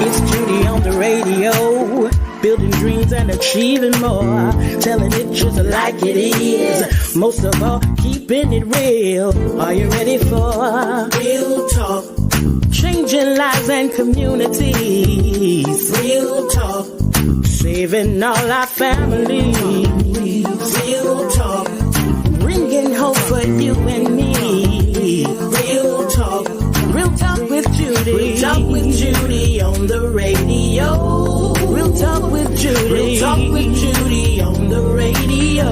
It's Judy on the radio, building dreams and achieving more, telling it just like it is. Most of all, keeping it real. Are you ready for real talk? Changing lives and communities. Real talk. Saving all our families. Real talk. Bringing hope for you and me. Real talk. Real talk with Judy. Real talk with Judy on the radio. Real talk with Judy. Real talk with Judy on the radio.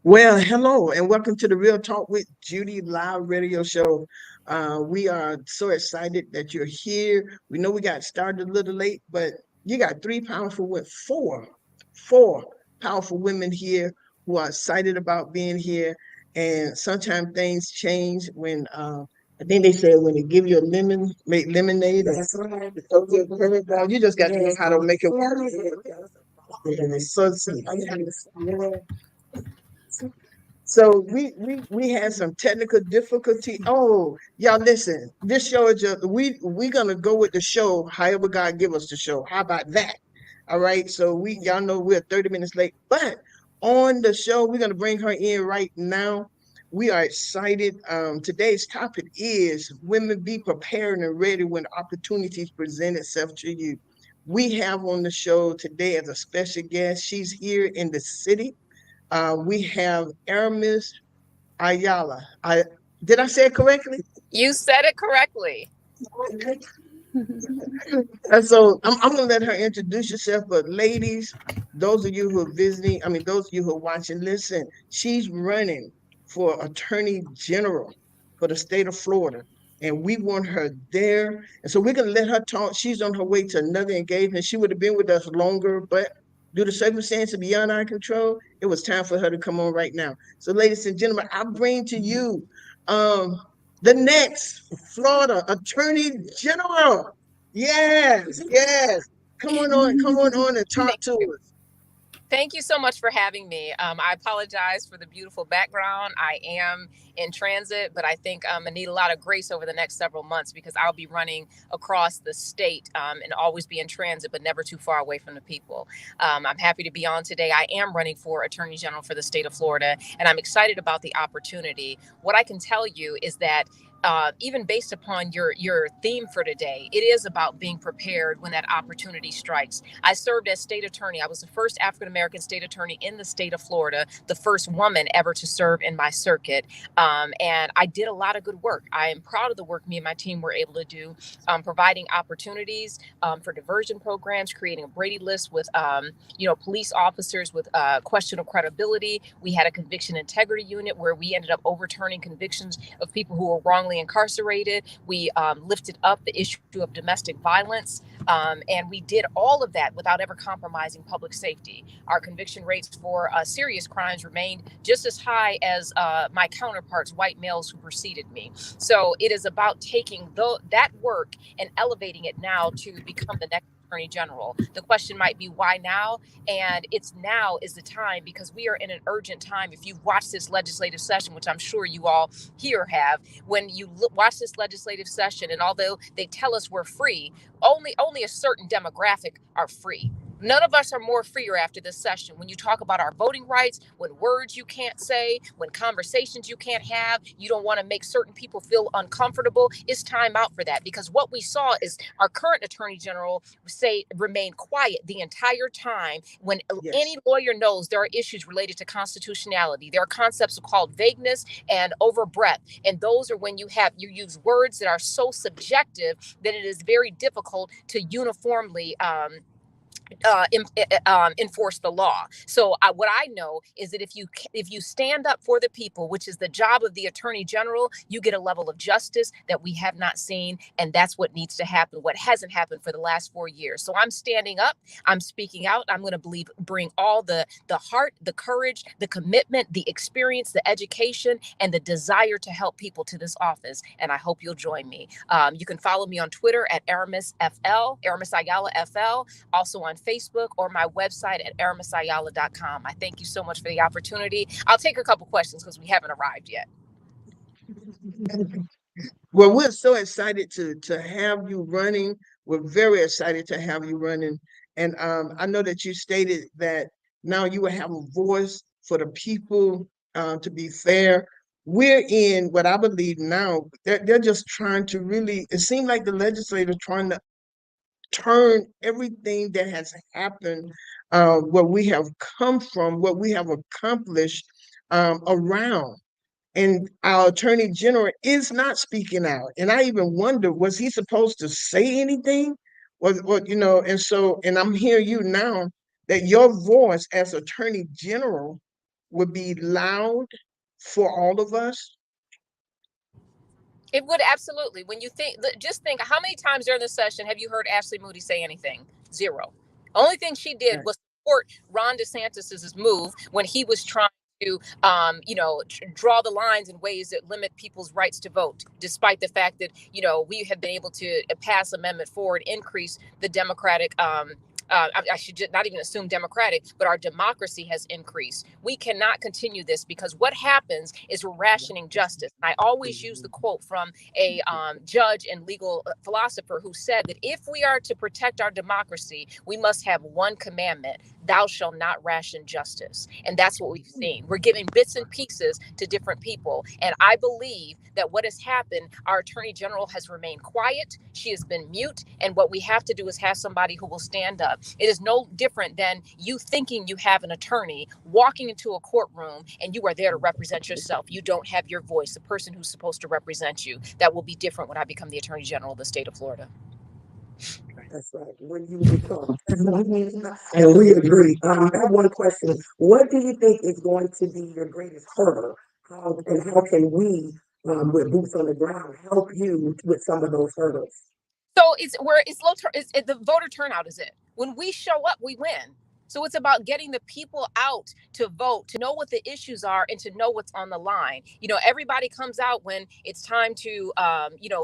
Well, hello and welcome to the Real Talk with Judy live radio show. We are so excited that you're here. We know we got started a little late, but you got four powerful women here who are excited about being here. And sometimes things change when I think they said when they give you a lemon, make lemonade. That's right. You just got to know how to make it work. So we had some technical difficulty. Oh, y'all listen. This show is just we're gonna go with the show however God give us the show. How about that? All right. So y'all know we're 30 minutes late, but on the show we're gonna bring her in right now. We are excited. Today's topic is women be prepared and ready when opportunities present itself to you. We have on the show today as a special guest. She's here in the city. We have Aramis Ayala. Did I say it correctly? You said it correctly. And so I'm going to let her introduce herself. But ladies, those of you who are visiting, those of you who are watching, listen, she's running for Attorney General for the state of Florida. And we want her there. And so we're going to let her talk. She's on her way to another engagement. She would have been with us longer, but due to circumstances beyond our control, it was time for her to come on right now. So, ladies and gentlemen, I bring to you the next Florida Attorney General. Yes. Come on and talk to us. Thank you so much for having me. I apologize for the beautiful background. I am in transit, but I think I need a lot of grace over the next several months because I'll be running across the state and always be in transit, but never too far away from the people. I'm happy to be on today. I am running for Attorney General for the state of Florida, and I'm excited about the opportunity. What I can tell you is that even based upon your theme for today, it is about being prepared when that opportunity strikes. I served as state attorney. I was the first African-American state attorney in the state of Florida, the first woman ever to serve in my circuit. And I did a lot of good work. I am proud of the work me and my team were able to do, providing opportunities for diversion programs, creating a Brady list with, police officers with questionable credibility. We had a conviction integrity unit where we ended up overturning convictions of people who were wrongly incarcerated. We lifted up the issue of domestic violence, and we did all of that without ever compromising public safety. Our conviction rates for serious crimes remained just as high as my counterparts, white males who preceded me. So it is about taking that work and elevating it now to become the next Attorney General. The question might be why now? And it's now is the time because we are in an urgent time. If you've watched this legislative session, which I'm sure you all here have, when you watch this legislative session, and although they tell us we're free, only a certain demographic are free. None of us are more freer after this session. When you talk about our voting rights, when words you can't say, when conversations you can't have, you don't want to make certain people feel uncomfortable, it's time out for that. Because what we saw is our current Attorney General remain quiet the entire time when any lawyer knows there are issues related to constitutionality. There are concepts called vagueness and overbreadth. And those are when you use words that are so subjective that it is very difficult to uniformly enforce the law. So what I know is that if you stand up for the people, which is the job of the Attorney General, you get a level of justice that we have not seen, and that's what needs to happen. What hasn't happened for the last 4 years. So I'm standing up. I'm speaking out. I'm going to bring all the heart, the courage, the commitment, the experience, the education, and the desire to help people to this office. And I hope you'll join me. You can follow me on Twitter at Aramis Ayala FL. Also on on Facebook or my website at aramasayala.com. I thank you so much for the opportunity. I'll take a couple questions because we haven't arrived yet. Well, we're so excited to have you running. We're very excited to have you running. And I know that you stated that now you will have a voice for the people. To be fair, we're in what I believe now. They're just trying to really, it seems like the legislature trying to turn everything that has happened, what we have come from, what we have accomplished, around. And our attorney general is not speaking out. And I even wonder, was he supposed to say anything? And so, and I'm hearing you now that your voice as attorney general would be loud for all of us. It would absolutely. When you just think, how many times during the session have you heard Ashley Moody say anything? Zero. Only thing she did was support Ron DeSantis's move when he was trying to, draw the lines in ways that limit people's rights to vote, despite the fact that, we have been able to pass Amendment 4 and increase the Democratic I should not even assume Democratic, but our democracy has increased. We cannot continue this because what happens is we're rationing justice. And I always use the quote from a judge and legal philosopher who said that if we are to protect our democracy, we must have one commandment: thou shalt not ration justice. And that's what we've seen. We're giving bits and pieces to different people. And I believe that what has happened, our attorney general has remained quiet. She has been mute. And what we have to do is have somebody who will stand up. It is no different than you thinking you have an attorney, walking into a courtroom, and you are there to represent yourself. You don't have your voice, the person who's supposed to represent you. That will be different when I become the attorney general of the state of Florida. That's right. When you become, and we agree. I have one question. What do you think is going to be your greatest hurdle? How can we, with boots on the ground, help you with some of those hurdles? So it's the voter turnout is it. When we show up, we win. So it's about getting the people out to vote, to know what the issues are, and to know what's on the line. Everybody comes out when it's time to,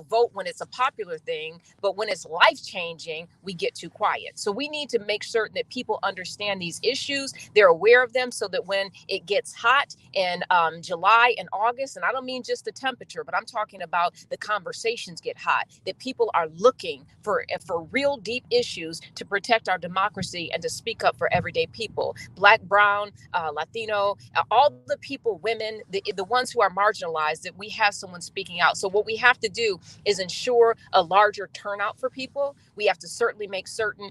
vote when it's a popular thing. But when it's life changing, we get too quiet. So we need to make certain that people understand these issues. They're aware of them so that when it gets hot in July and August, and I don't mean just the temperature, but I'm talking about the conversations get hot, that people are looking for real deep issues to protect our democracy and to speak up for everyday people, Black, brown, Latino, all the people, women, the ones who are marginalized, that we have someone speaking out. So what we have to do is ensure a larger turnout for people. We have to certainly make certain,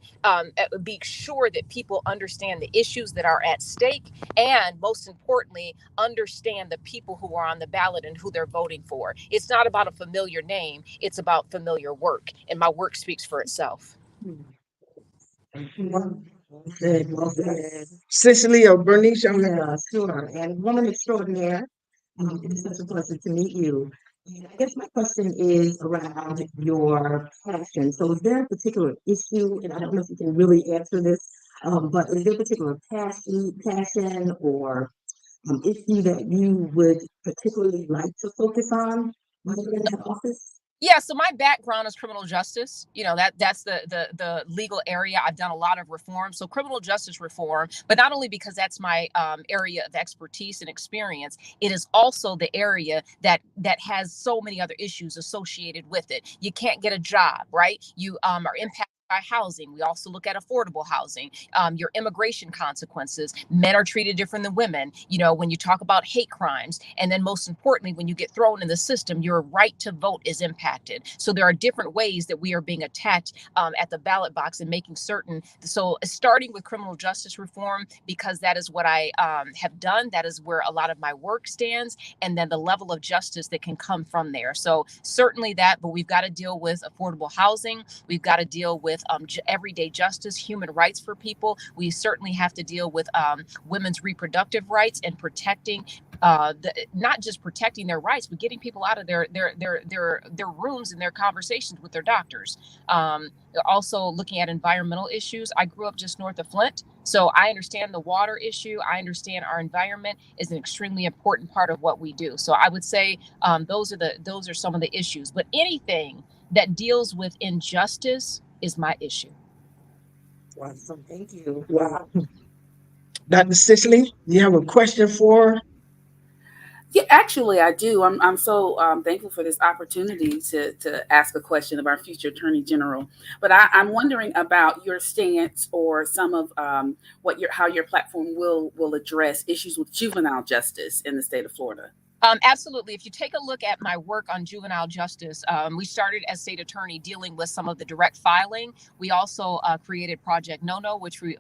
be sure that people understand the issues that are at stake, and most importantly, understand the people who are on the ballot and who they're voting for. It's not about a familiar name, it's about familiar work, and my work speaks for itself. Well said. Cicely or Bernice, yeah, sure. And woman extraordinaire, it's such a pleasure to meet you. And I guess my question is around your passion. So is there a particular issue, and I don't know if you can really answer this, but is there a particular passion or issue that you would particularly like to focus on when you're in that office? Yeah, so my background is criminal justice. That's the legal area. I've done a lot of reform. So criminal justice reform, but not only because that's my area of expertise and experience, it is also the area that has so many other issues associated with it. You can't get a job, right? You are impacted by housing. We also look at affordable housing, your immigration consequences. Men are treated different than women, when you talk about hate crimes. And then most importantly, when you get thrown in the system, your right to vote is impacted. So there are different ways that we are being attacked at the ballot box, and making certain. So starting with criminal justice reform, because that is what I have done. That is where a lot of my work stands. And then the level of justice that can come from there. So certainly that, but we've got to deal with affordable housing. We've got to deal with everyday justice, human rights for people. We certainly have to deal with women's reproductive rights and protecting, not just protecting their rights, but getting people out of their rooms and their conversations with their doctors. Also looking at environmental issues. I grew up just north of Flint, so I understand the water issue. I understand our environment is an extremely important part of what we do. So I would say those are some of the issues. But anything that deals with injustice is my issue. Awesome. Thank you. Wow. Dr. Cicely, you have a question for her? Yeah, actually, I do. I'm so thankful for this opportunity to ask a question of our future Attorney General. But I'm wondering about your stance or some of what your how your platform will address issues with juvenile justice in the state of Florida. Absolutely. If you take a look at my work on juvenile justice, we started as state attorney dealing with some of the direct filing. We also created Project No, which we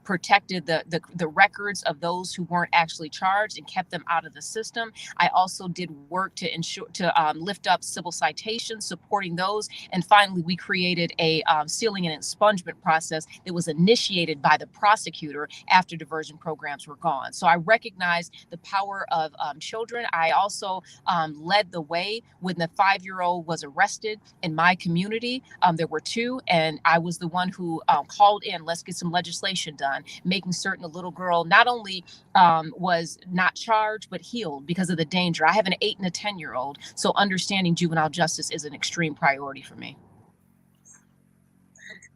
protected the records of those who weren't actually charged and kept them out of the system. I also did work to ensure to lift up civil citations, supporting those. And finally, we created a sealing and expungement process that was initiated by the prosecutor after diversion programs were gone. So I recognize the power of children. I also led the way when the 5-year-old was arrested in my community. There were two, and I was the one who called in, let's get some legislation done, making certain the little girl not only was not charged, but healed because of the danger. I have an 8 and a 10-year-old, so understanding juvenile justice is an extreme priority for me.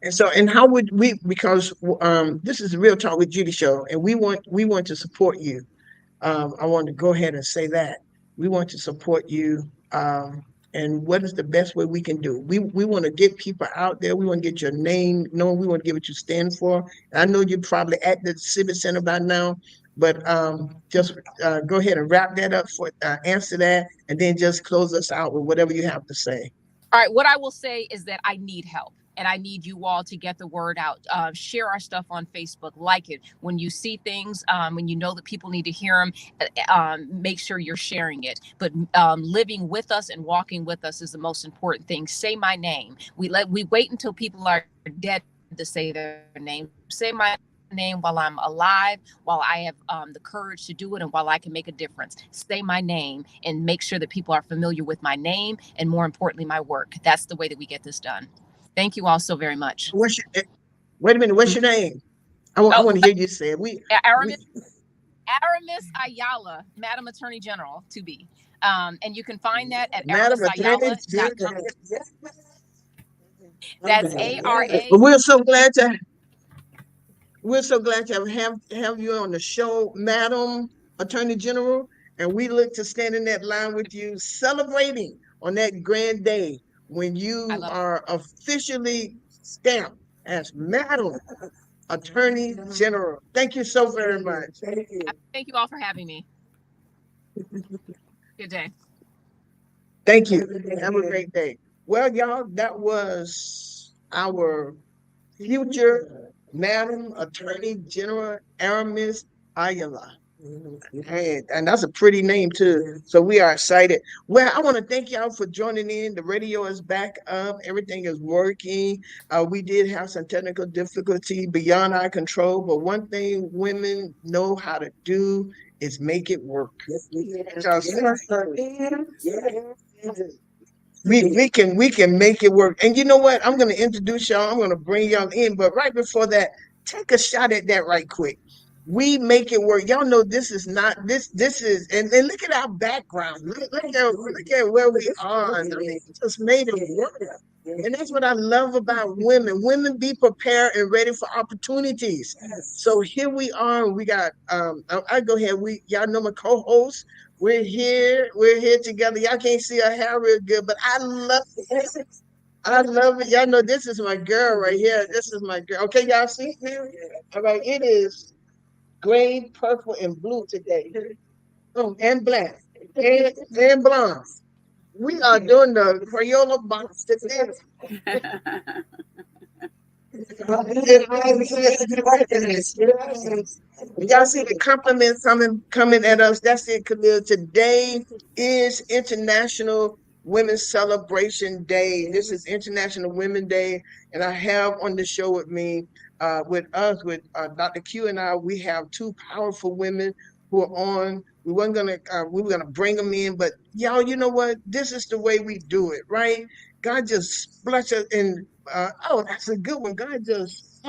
And so, and how would we, because this is the Real Talk with Judy show, and we want to support you. I want to go ahead and say that we want to support you. And what is the best way we can do? We want to get people out there. We want to get your name known. We want to get what you stand for. And I know you're probably at the Civic Center by now, but just go ahead and wrap that up for answer that, and then just close us out with whatever you have to say. All right, what I will say is that I need help. And I need you all to get the word out. Share our stuff on Facebook, like it. When you see things, when you know that people need to hear them, make sure you're sharing it. But living with us and walking with us is the most important thing. Say my name. We wait until people are dead to say their name. Say my name while I'm alive, while I have the courage to do it, and while I can make a difference. Say my name and make sure that people are familiar with my name and, more importantly, my work. That's the way that we get this done. Thank you all so very much. What's your, wait a minute. What's your name? I Oh, want to hear you say it. We Aramis Ayala, Madam Attorney General, to be. And you can find that at Madam Attorney. aramisayala.com. That's But ARA. we're so glad to have you on the show, Madam Attorney General, and we look to stand in that line with you, celebrating on that grand day when I you love are officially stamped as Madam Attorney General. Thank you so very much. it. Thank you all for having me. Good day. Thank you. Have a great day. Well, y'all, that was our future Madam Attorney General Aramis Ayala. And that's a pretty name too. So we are excited. Well, I want to thank y'all for joining in. The radio is back up. Everything is working. We did have some technical difficulty beyond our control, but one thing women know how to do is make it work. We can make it work. And you know what? I'm gonna introduce y'all. I'm gonna bring y'all in, but right before that, take a shot at that right quick. We make it work. Y'all know this is not this is and look at our background. Look at where we are. I mean, just made it work. And that's what I love about women. Women be prepared and ready for opportunities. So here we are. We got I go ahead. Y'all know my co-host. We're here together. Y'all can't see her hair real good, but I love it. I love it. Y'all know this is my girl right here. This is my girl. Okay, y'all see here? All right, it is gray, purple, and blue today. And black. And blonde. We are doing the Crayola box today. Y'all see the compliments coming at us. That's it, Khalil. Today is International Women's Celebration Day. This is International Women's Day, and I have on the show with Dr. Q and I, we have two powerful women who are on. We were gonna bring them in, but y'all, you know what? This is the way we do it, right? God just splash us in. Oh, that's a good one. God just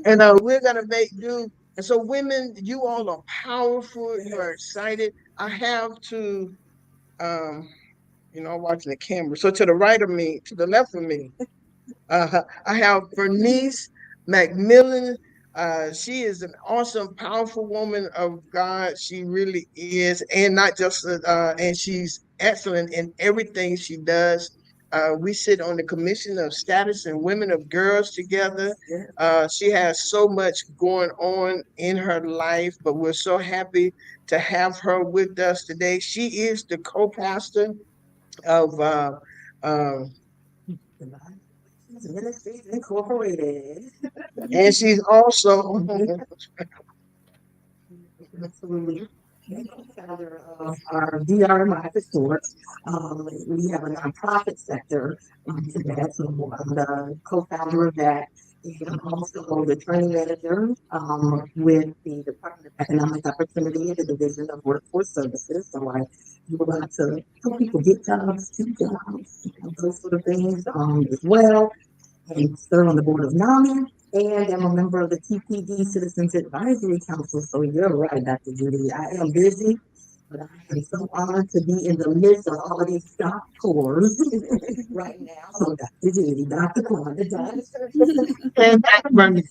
and we're gonna make do. And so, women, you all are powerful. You are excited. I have to, um, watching the camera. So to the right of me, to the left of me, I have Bernice McMillan. She is an awesome, powerful woman of God. She really is, and not just, and she's excellent in everything she does. We sit on the Commission of Status and Women of Girls together. She has so much going on in her life, but we're so happy to have her with us today. She is the co-pastor of um, Ministries Incorporated. and she's also Absolutely. And co-founder of our DRMI for short. We have a nonprofit sector to that, so I'm the co-founder of that. And I'm also the training manager with the Department of Economic Opportunity and the Division of Workforce Services. So I do a lot to help people get jobs, keep jobs, those sort of things as well. And serve on the board of NAMI, and I'm a member of the TPD Citizens Advisory Council. So you're right, Dr. Judy. I am busy, but I am so honored to be in the midst of all of these stock tours right now. So Dr. Judy, Dr. Kwanda, and Bernie.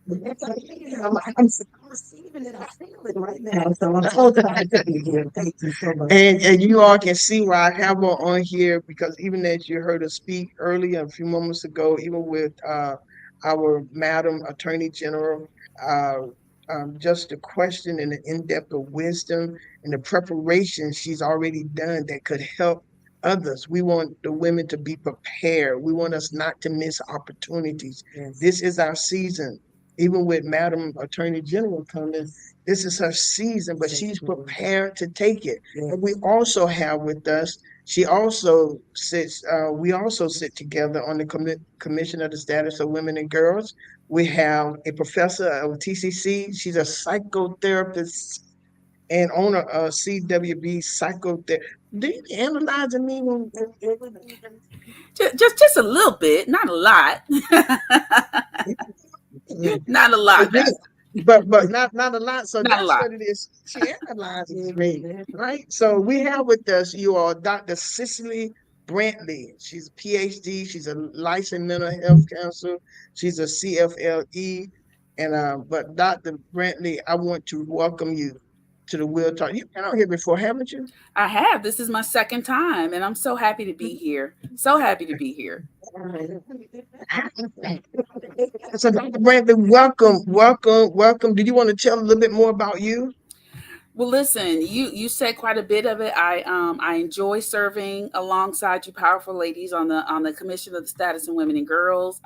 I'm receiving it. I feel it right now. So I'm so glad to be here. Thank you so much. And you all can see why I have her on here because even as you heard her speak earlier a few moments ago, even with our Madam Attorney General, uh, just the question and the in-depth of wisdom and the preparation she's already done that could help others. We want the women to be prepared. We want us not to miss opportunities. Yes. This is our season. Even with Madam Attorney General coming, this is her season, but she's prepared to take it. And we also have with us, she also sits, we also sit together on the Commission of the Status of Women and Girls. We have a professor of TCC. She's a psychotherapist and owner of CWB Psychotherapy. Do you analyzing me? Just a little bit, not a lot. Not a lot. But not a lot. So Not a that's lot. what it is. She analyzes me, right? So we have with us you all Dr. Cicely Brantley. She's a PhD. She's a licensed mental health counselor. She's a CFLE. And but Dr. Brantley, I want to welcome you to the Will Talk. You've been on here before, haven't you? I have. This is my second time, and I'm so happy to be here. So happy to be here. So Dr. Brantley, welcome. Did you want to tell a little bit more about you? Well, listen, you said quite a bit of it. I enjoy serving alongside you, powerful ladies, on the Commission of the Status of Women and Girls.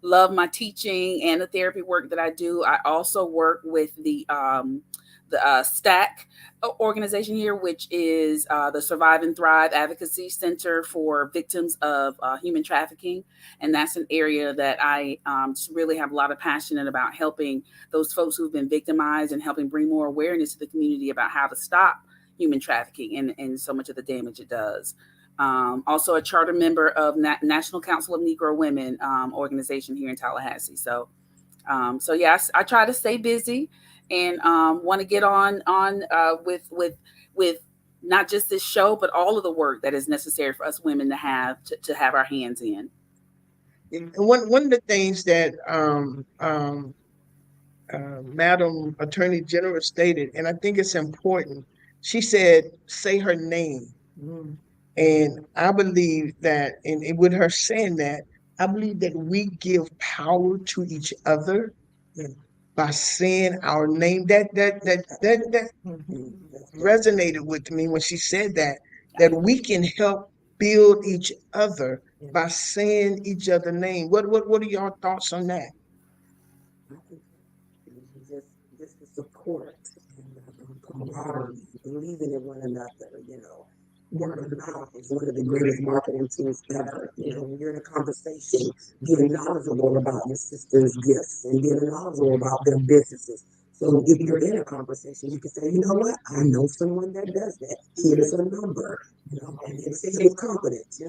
Love my teaching and the therapy work that I do. I also work with the STAC organization here, which is the Survive and Thrive Advocacy Center for Victims of Human Trafficking. And that's an area that I just really have a lot of passion about, helping those folks who've been victimized and helping bring more awareness to the community about how to stop human trafficking and so much of the damage it does. Also a charter member of National Council of Negro Women organization here in Tallahassee. So yes, I try to stay busy and want to get on with not just this show, but all of the work that is necessary for us women to have our hands in. And one of the things that Madam Attorney General stated, and I think it's important, she said, say her name. Mm. And I believe that, and with her saying that, I believe that we give power to each other by saying our name. That resonated with me when she said that we can help build each other by saying each other's name. What are your thoughts on that? Just the support and camaraderie, believing in one another, word of mouth is one of the greatest marketing tools ever. When you're in a conversation, being knowledgeable about your sister's gifts and being knowledgeable about their businesses. So if you're in a conversation, you can say, you know what, I know someone that does that. Here's a number, and say it with confidence,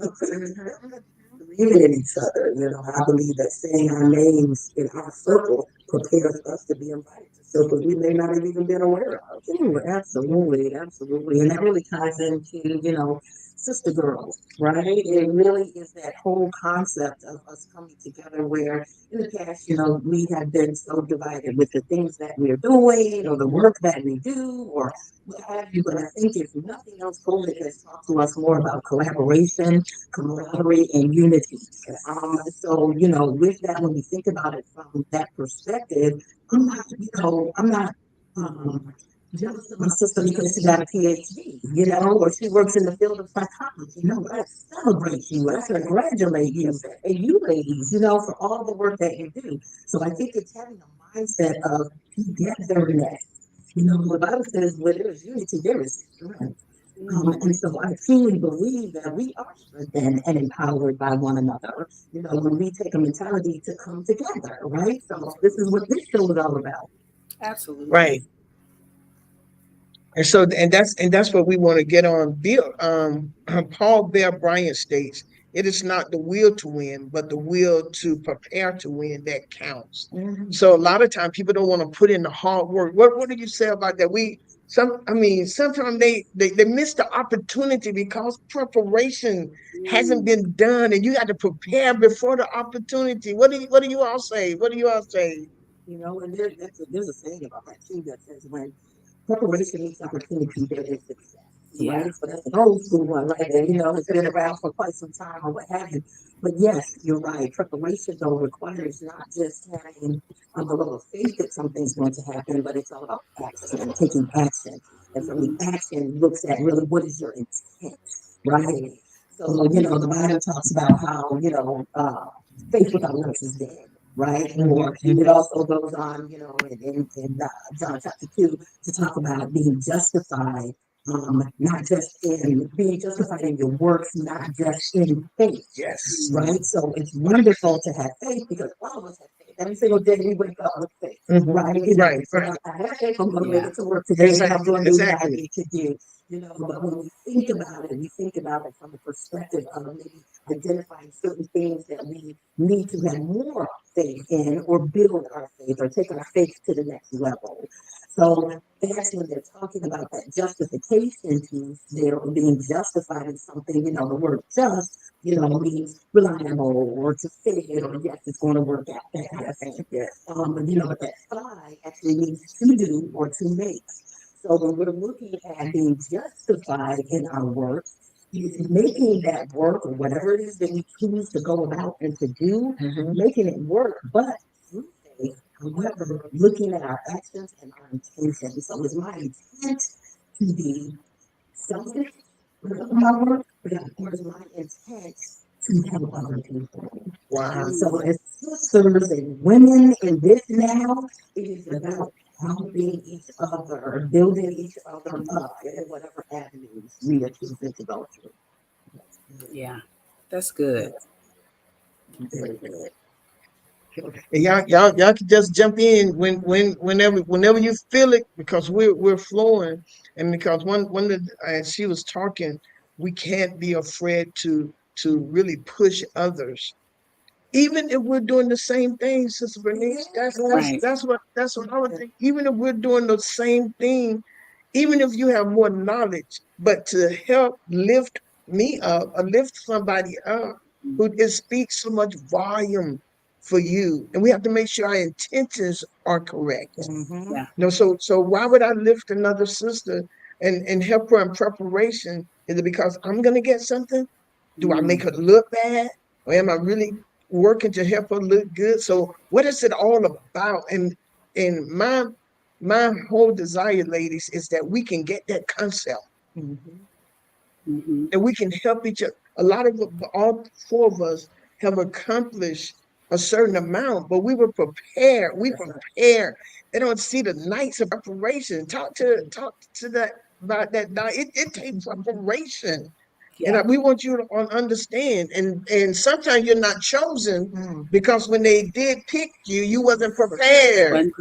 believing in each other. I believe that saying our names in our circle prepares us to be invited to circles we may not have even been aware of. Absolutely. And that really ties into, sister girls, right? It really is that whole concept of us coming together where in the past, we have been so divided with the things that we're doing or the work that we do or what have you. But I think if nothing else, COVID has taught to us more about collaboration, camaraderie, and unity. So, with that, when we think about it from that perspective, I'm not jealous of my sister because she got a PhD, or she works in the field of psychology. No, I celebrate you, I congratulate you, and you ladies, for all the work that you do. So I think it's having a mindset of togetherness. The Bible says where there is unity, there is strength. And so I truly believe that we are strengthened and empowered by one another, when we take a mentality to come together, right? So this is what this show is all about. Absolutely. Right. And that's what we want to get on. Bill, Paul Bear Bryant states, "It is not the will to win, but the will to prepare to win that counts." So a lot of times people don't want to put in the hard work. What do you say about that? Sometimes they miss the opportunity because preparation hasn't Mm. been done, and you got to prepare before the opportunity. What do you all say? What do you all say? And there's a saying about that too that says when preparation meets opportunity, there is success. Yeah. Right? So that's an old school one, right? That, has been around for quite some time or what have you. But yes, you're right. Preparation, though, requires not just having a level of faith that something's going to happen, but it's all about action, taking action. And from the action looks at really what is your intent, right? So, the Bible talks about how, faith without works is dead, right? Or it also goes on, in John chapter 2 to talk about being justified, not just in being justified in your works, not just in faith, Yes. right? So it's wonderful to have faith because all of us have faith. Every single day we wake up with faith, right? Right, So right. I have faith I'm going to make Yeah. it to work today and I'm Exactly, going to do what I exactly. need to do. But when we think about it from the perspective of maybe identifying certain things that we need to have more faith in or build our faith or take our faith to the next level. So that's when they're talking about that justification piece, they're being justified in something, the word just, means reliable or to fit it or yes, it's going to work out, that kind of thing. But that fi actually means to do or to make. So when we're looking at being justified in our work, is making that work or whatever it is that we choose to go about and to do, making it work, but through faith. However, looking at our actions and our intentions. So is my intent to be selfish with my work, or is my intent to help other people? Wow. So as sisters and women in this now, it is about helping each other, building each other up in whatever avenues we are choosing to go through. Yeah. That's good. Very good. And y'all can just jump in whenever you feel it because we're flowing, and because one of as she was talking, we can't be afraid to really push others, even if we're doing the same thing, Sister Bernice. That's that's Right. that's what that's what I would think. Even if we're doing the same thing, even if you have more knowledge, but to help lift me up or lift somebody up who it speaks so much volume for you. And we have to make sure our intentions are correct. Yeah. So why would I lift another sister and help her in preparation? Is it because I'm gonna get something? Do I make Mm. her look bad? Or am I really working to help her look good? So what is it all about? And my whole desire, ladies, is that we can get that concept Mm-hmm. and we can help each other. A lot of all four of us have accomplished a certain amount, but we were prepared. We prepared. They don't see the nights of preparation. Talk to that about that. It takes preparation. And Yeah. we want you to understand. And sometimes you're not chosen because when they did pick you, you wasn't prepared. When-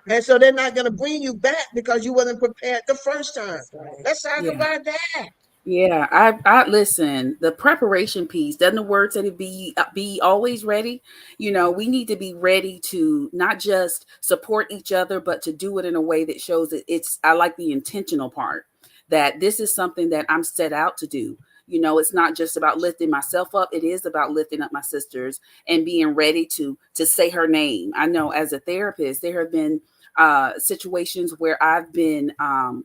And so they're not going to bring you back because you wasn't prepared the first time. Let's talk Yeah. about that. Yeah, I listen. The preparation piece doesn't the word say to be always ready. We need to be ready to not just support each other, but to do it in a way that shows that it's. I like the intentional part that this is something that I'm set out to do. It's not just about lifting myself up. It is about lifting up my sisters and being ready to say her name. I know as a therapist, there have been situations where I've been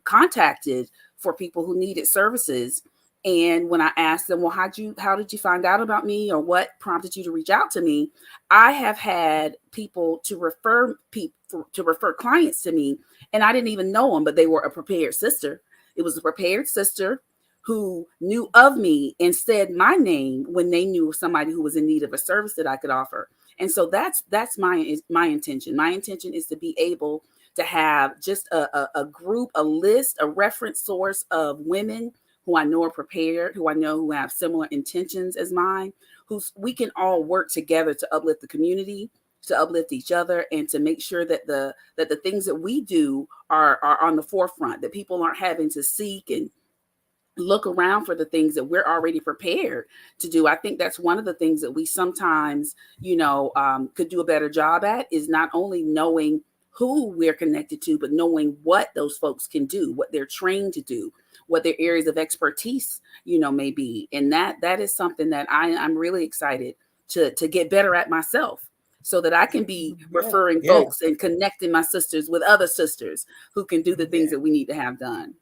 contacted for people who needed services. And when I asked them, well, how did you find out about me, or what prompted you to reach out to me? I have had people to refer clients to me, and I didn't even know them, but they were a prepared sister. It was a prepared sister who knew of me and said my name when they knew somebody who was in need of a service that I could offer. And so that's my intention. My intention is to be able to have just a group, a list, a reference source of women who I know are prepared, who I know who have similar intentions as mine, who we can all work together to uplift the community, to uplift each other, and to make sure that the things that we do are on the forefront, that people aren't having to seek and look around for the things that we're already prepared to do. I think that's one of the things that we sometimes, could do a better job at, is not only knowing who we're connected to, but knowing what those folks can do, what they're trained to do, what their areas of expertise, may be. And that is something that I'm really excited to get better at myself, so that I can be referring folks and connecting my sisters with other sisters who can do the things that we need to have done.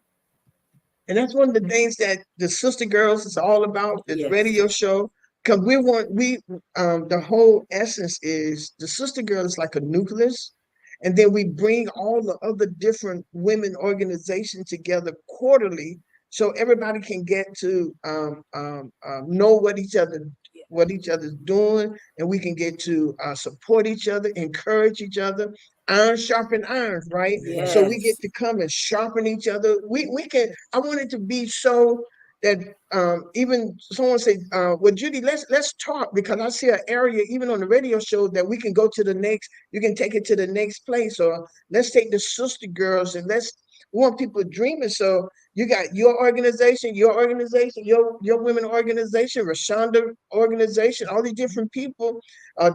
And that's one of the things that the Sister Girls is all about, this radio show. Because the whole essence is the Sister Girl is like a nucleus. And then we bring all the other different women organizations together quarterly, so everybody can get to know what each other's doing, and we can get to support each other, encourage each other. Iron sharpen iron, right? Yes. So we get to come and sharpen each other. We can. I want it to be so that even someone say, well, Judy, let's talk, because I see an area even on the radio show that we can go to the next. You can take it to the next place, or let's take the Sister Girls and let's want people dreaming. So you got your organization, your women organization, Rashonda organization, all these different people,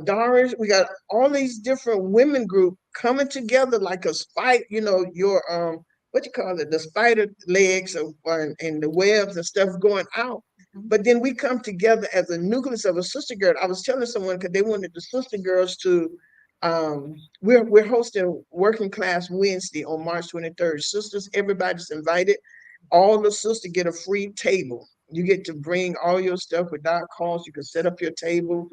Doris. We got all these different women group coming together like a spike. Your what you call it, the spider legs and the webs and stuff going out. But then we come together as a nucleus of a sister girl. I was telling someone, because they wanted the sister girls to, we're hosting Working Class Wednesday on March 23rd. Sisters, everybody's invited. All the sisters get a free table. You get to bring all your stuff without cost. You can set up your table.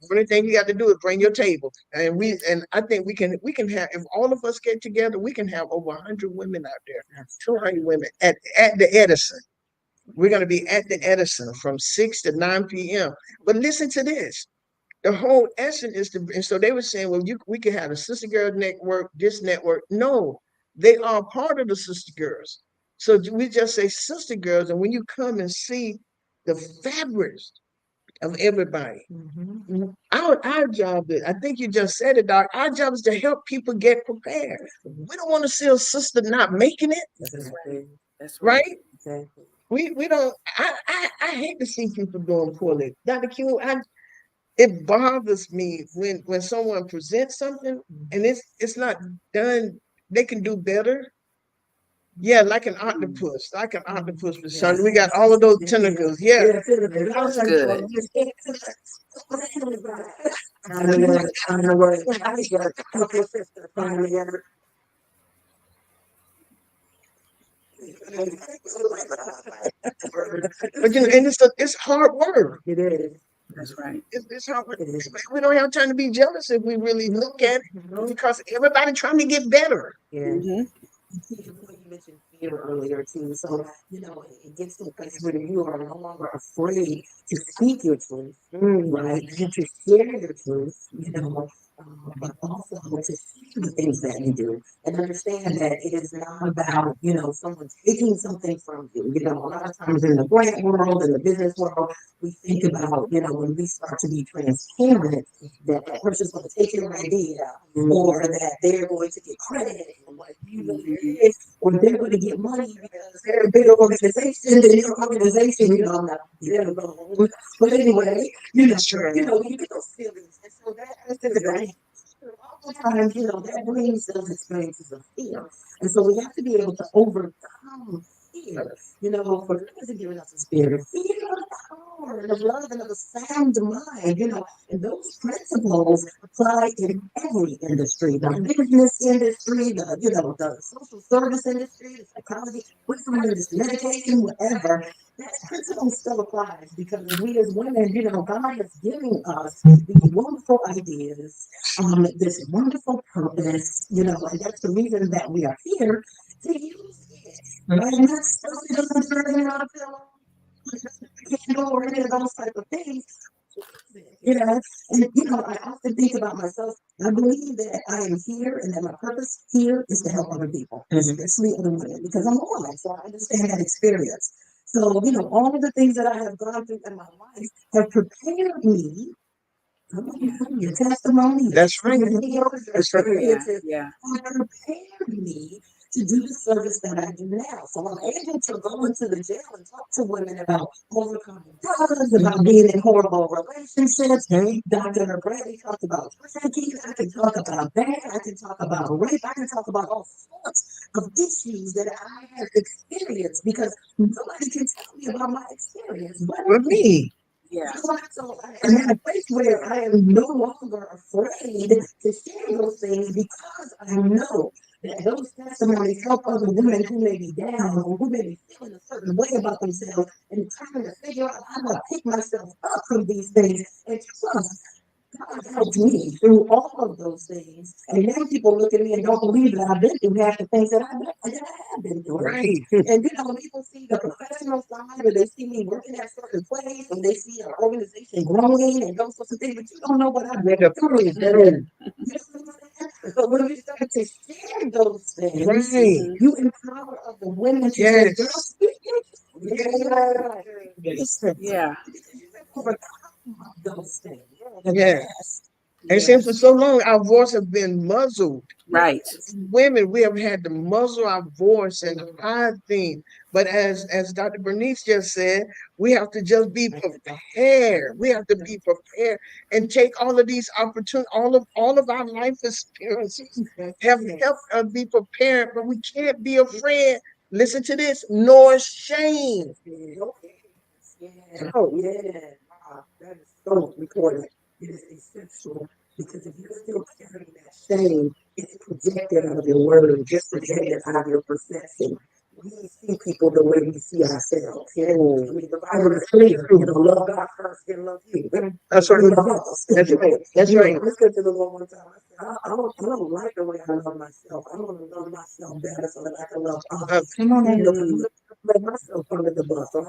Only thing you got to do is bring your table. And I think we can have, if all of us get together, we can have over 100 women out there. 200 women at the Edison. We're going to be at the Edison from 6 to 9 p.m. But listen to this. The whole essence is and so they were saying, well, we can have a Sister Girl network, this network. No, they are part of the Sister Girls. So we just say Sister Girls, and when you come and see the fabrics of everybody, our job is, I think you just said it, Doc, our job is to help people get prepared. We don't want to see a sister not making it. That's right. Exactly. We don't. I hate to see people doing poorly. Dr. Q, it bothers me when someone presents something and it's not done. They can do better. Yeah, like an octopus, For some, we got all of those tentacles. Yeah, That's good. But and it's hard work. It is. That's right. It's hard work. We don't have time to be jealous if we really look at it, because everybody trying to get better. Yeah. Mm-hmm. You mentioned fear earlier too, so it gets to a place where you are no longer afraid to speak your truth, right? And to share your truth, but also to see the things that you do and understand that it is not about someone taking something from you. A lot of times in the grant world, in the business world, we think about when we start to be transparent, that person's going to take your idea, or that they're going to get credit for what you did, or they're going to get money because they're a bigger organization than your organization. I'm not alone. But anyway, you get those feelings. And so that is right. Oftentimes, that brings those experiences of fear. And so we have to be able to overcome fear. For God hasn't given us a spirit of fear, but of power and of love and of a sound mind. And those principles apply in every industry, the business industry, the social service industry, the psychology, whatever industry, medication, whatever. That principle still applies because we as women, God is giving us these wonderful ideas, this wonderful purpose, and that's the reason that we are here to use it. Right? And that's stuff that doesn't turn around a pillow, candle, or any of those type of things. I often think about myself. I believe that I am here and that my purpose here is to help other people, especially other women, because I'm a woman, so I understand that experience. So, all of the things that I have gone through in my life have prepared me. Your testimony. That's right. That's right. Yeah, yeah. Prepared me to do the service that I do now. So I'm able to go into the jail and talk to women about overcoming drugs, about being in horrible relationships. Dr. Bradley talked about trafficking. I can talk about that. I can talk about rape. I can talk about all sorts of issues that I have experienced because nobody can tell me about my experience but me. Yeah. So I'm in a place where I am no longer afraid to share those things because I know that those testimonies help other women who may be down or who may be feeling a certain way about themselves and trying to figure out how to pick myself up from these things and trust. God helped me through all of those things. And now people look at me and don't believe that I've been through half the things that I have been through. Right. And when people see the professional side or they see me working at a certain place or they see our organization growing and those sorts of things, but you don't know what I've been through. So when you start to share those things, right, you empower other women to say, girl, speak it. Yeah. Those things. Yes. And since for so long, our voice has been muzzled. Right. Women, we have had to muzzle our voice and hide things. But as Dr. Bernice just said, we have to just be prepared. We have to be prepared and take all of these opportunities, all of our life experiences have helped us be prepared, but we can't be afraid. Listen to this, nor shame. Oh, yeah. Wow, that is so important. It is essential because if you're still carrying that shame, it's projected out of your word, just projected out of your perception. We see people the way we see ourselves. I mean, the Bible is clear. Love God first and love you. That's right. That's right. That's right. Let's go to the Lord one time. I don't like the way I love myself. I want to love myself better so that I can love others. Come on, let myself under the bus. So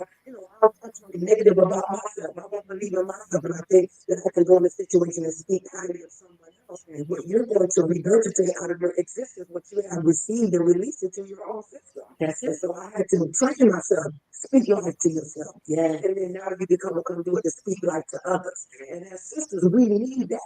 I'll talk negative about myself. I won't believe in myself, but I think that I can go in a situation and speak highly of someone else. And what you're going to regurgitate out of your existence, what you have received and release it to your own system. That's it. So I had to train myself, speak life to yourself. Yeah. And then now you become a conduit to speak life to others. And as sisters, we need that.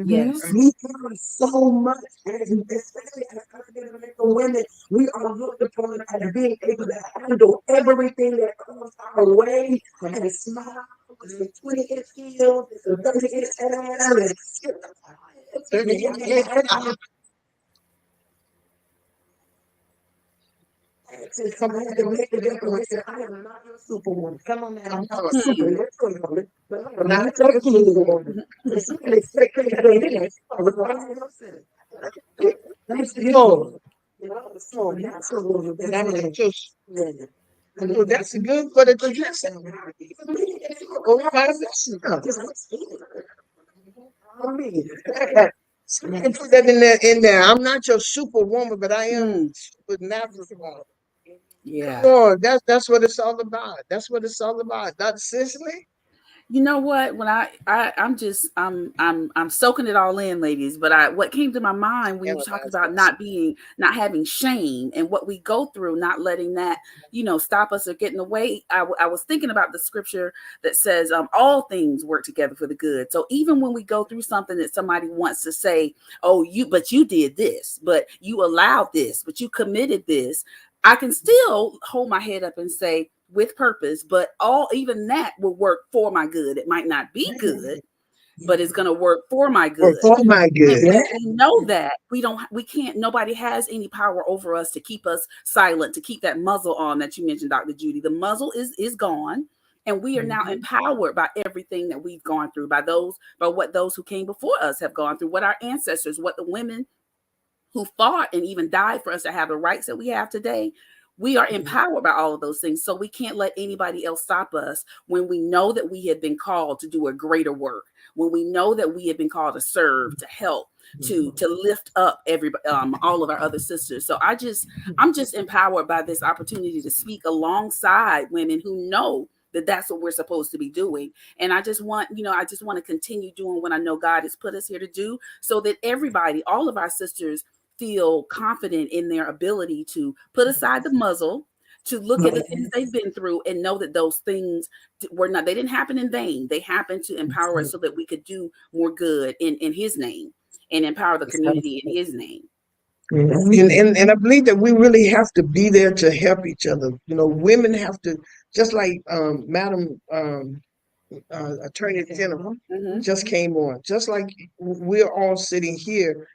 Yes. We carry so much, especially as African-American women. We are looked upon as being able to handle everything that comes our way and smile. And 20-inch heels, and 30-inch hair, come on to make the declaration. I am not your superwoman. Come on, man. I'm not a superwoman, but I am not your superwoman. You can expect me to do this. That's the goal. So natural woman. That's good for the tradition. And put that in there. I'm not your superwoman, but I am supernatural woman. Yeah. Come on, that's what it's all about. That's what it's all about. Dr. Cicely? You know what? When I'm soaking it all in, ladies. But what came to my mind when you talked about not having shame and what we go through, not letting that stop us or get in the way. I was thinking about the scripture that says all things work together for the good. So even when we go through something that somebody wants to say, oh, but you did this, but you allowed this, but you committed this, I can still hold my head up and say, with purpose, but even that will work for my good. It might not be good, but it's going to work for my Or good. for my good. And we know that we can't, nobody has any power over us to keep us silent, to keep that muzzle on that you mentioned, Dr. Judy. The muzzle is gone. And we are now empowered by everything that we've gone through, by what those who came before us have gone through, what our ancestors, what the women who fought and even died for us to have the rights that we have today. We are empowered by all of those things. So we can't let anybody else stop us when we know that we have been called to do a greater work, when we know that we have been called to serve, to help, to lift up everybody, all of our other sisters. So I'm just empowered by this opportunity to speak alongside women who know that that's what we're supposed to be doing. And I just want to continue doing what I know God has put us here to do, so that everybody, all of our sisters, feel confident in their ability to put aside the muzzle, to look at the things they've been through and know that those things they didn't happen in vain. They happened to empower us so that we could do more good in his name and empower the community in his name. And I believe that we really have to be there to help each other. Women have to, just like Madam Attorney General just came on, just like we're all sitting here.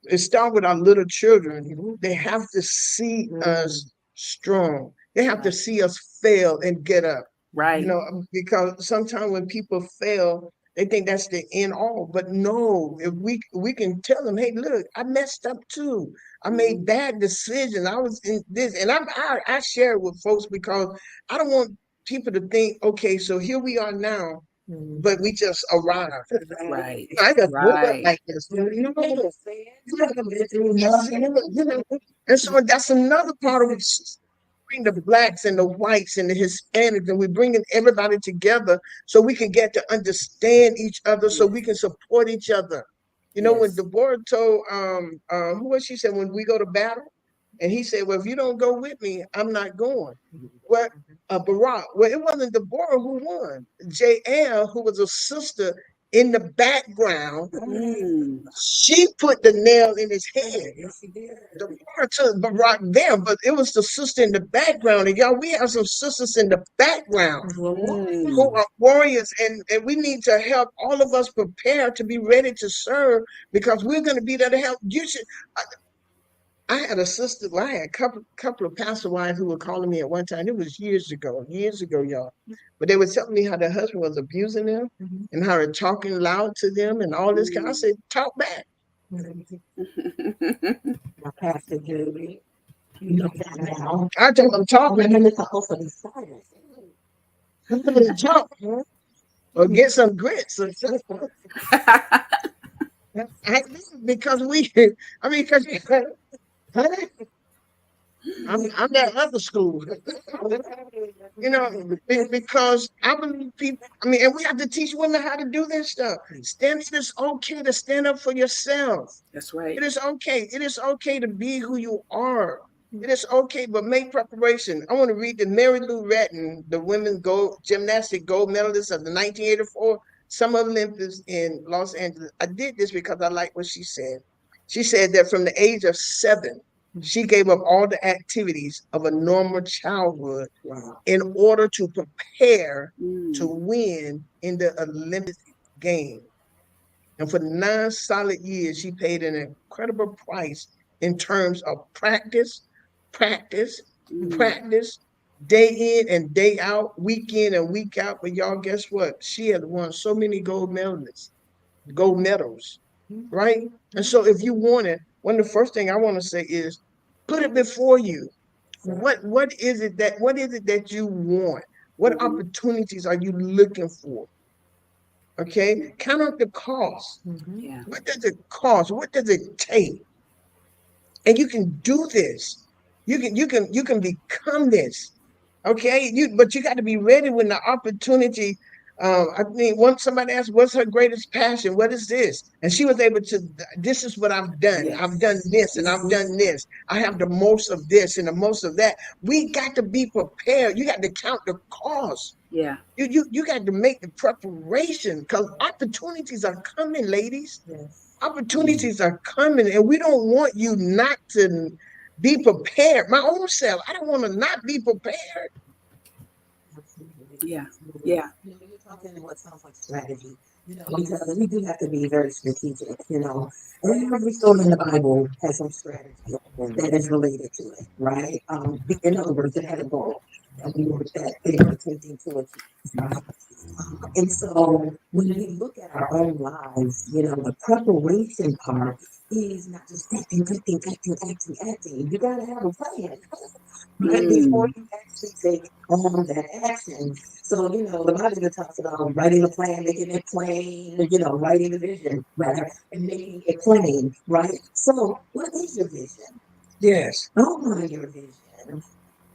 It starts with our little children. They have to see us strong. They have to see us fail and get up. Right. Because sometimes when people fail, they think that's the end all. But no, if we can tell them, hey, look, I messed up too. I made bad decisions. I was in this, and I share it with folks because I don't want people to think, okay, so here we are now, but we just arrived. Right. I just woke up like this. And so that's another part of it. Bring the blacks and the whites and the Hispanics, and we're bringing everybody together so we can get to understand each other, so we can support each other. When Deborah told who was she said, when we go to battle, and he said, well, if you don't go with me, I'm not going. Well, Barack, well, it wasn't Deborah who won. JL, who was a sister in the background, she put the nail in his head. Deborah took Barack there, but it was the sister in the background. And y'all, we have some sisters in the background who are warriors, and we need to help all of us prepare to be ready to serve, because we're going to be there to help. I had a sister. Well, I had a couple of pastor wives who were calling me at one time. It was years ago, y'all. But they were telling me how their husband was abusing them and how they're talking loud to them and all this kind. I said, talk back. Pastor Judy, I told them, talk. women are supposed to be silent. Talk, or get some grits. Because I'm that other school. Because I believe people, and we have to teach women how to do this stuff. It is okay to stand up for yourself. That's right. It is okay. It is okay to be who you are. It is okay, but make preparation. I want to read the Mary Lou Retton, the women's gymnastic gold medalist of the 1984 Summer Olympics in Los Angeles. I did this because I like what she said. She said that from the age of 7, she gave up all the activities of a normal childhood in order to prepare to win in the Olympic Games. And for 9 solid years, she paid an incredible price in terms of practice, day in and day out, week in and week out. But y'all, guess what? She had won so many gold medals, right? And so if you want it, one of the first thing I want to say is put it before you. What is it that you want? What opportunities are you looking for? Okay, count up the cost. What does it cost? What does it take? And you can do this. You can become this. Okay, but you got to be ready when the opportunity. I mean, once somebody asked, "What's her greatest passion? What is this?" And she was able to. This is what I've done. Yes. I've done this, and I've done this. I have the most of this and the most of that. We got to be prepared. You got to count the cost. Yeah. You got to make the preparation, because opportunities are coming, ladies. Yes. Opportunities are coming, and we don't want you not to be prepared. My own self, I don't want to not be prepared. Yeah. You're talking what sounds like strategy. because we do have to be very strategic. Every story in the Bible has some strategy that is related to it, right? In other words, it had a goal, and we were that they were attempting to achieve. Right? And so when we look at our own lives, the preparation part is not just acting. You gotta have a plan. Right before Mm, you actually take on that action. So, the Bible even talks about writing a plan, making it plain, writing a vision, rather, and making it plain, right? So, what is your vision? Yes. Outline your vision.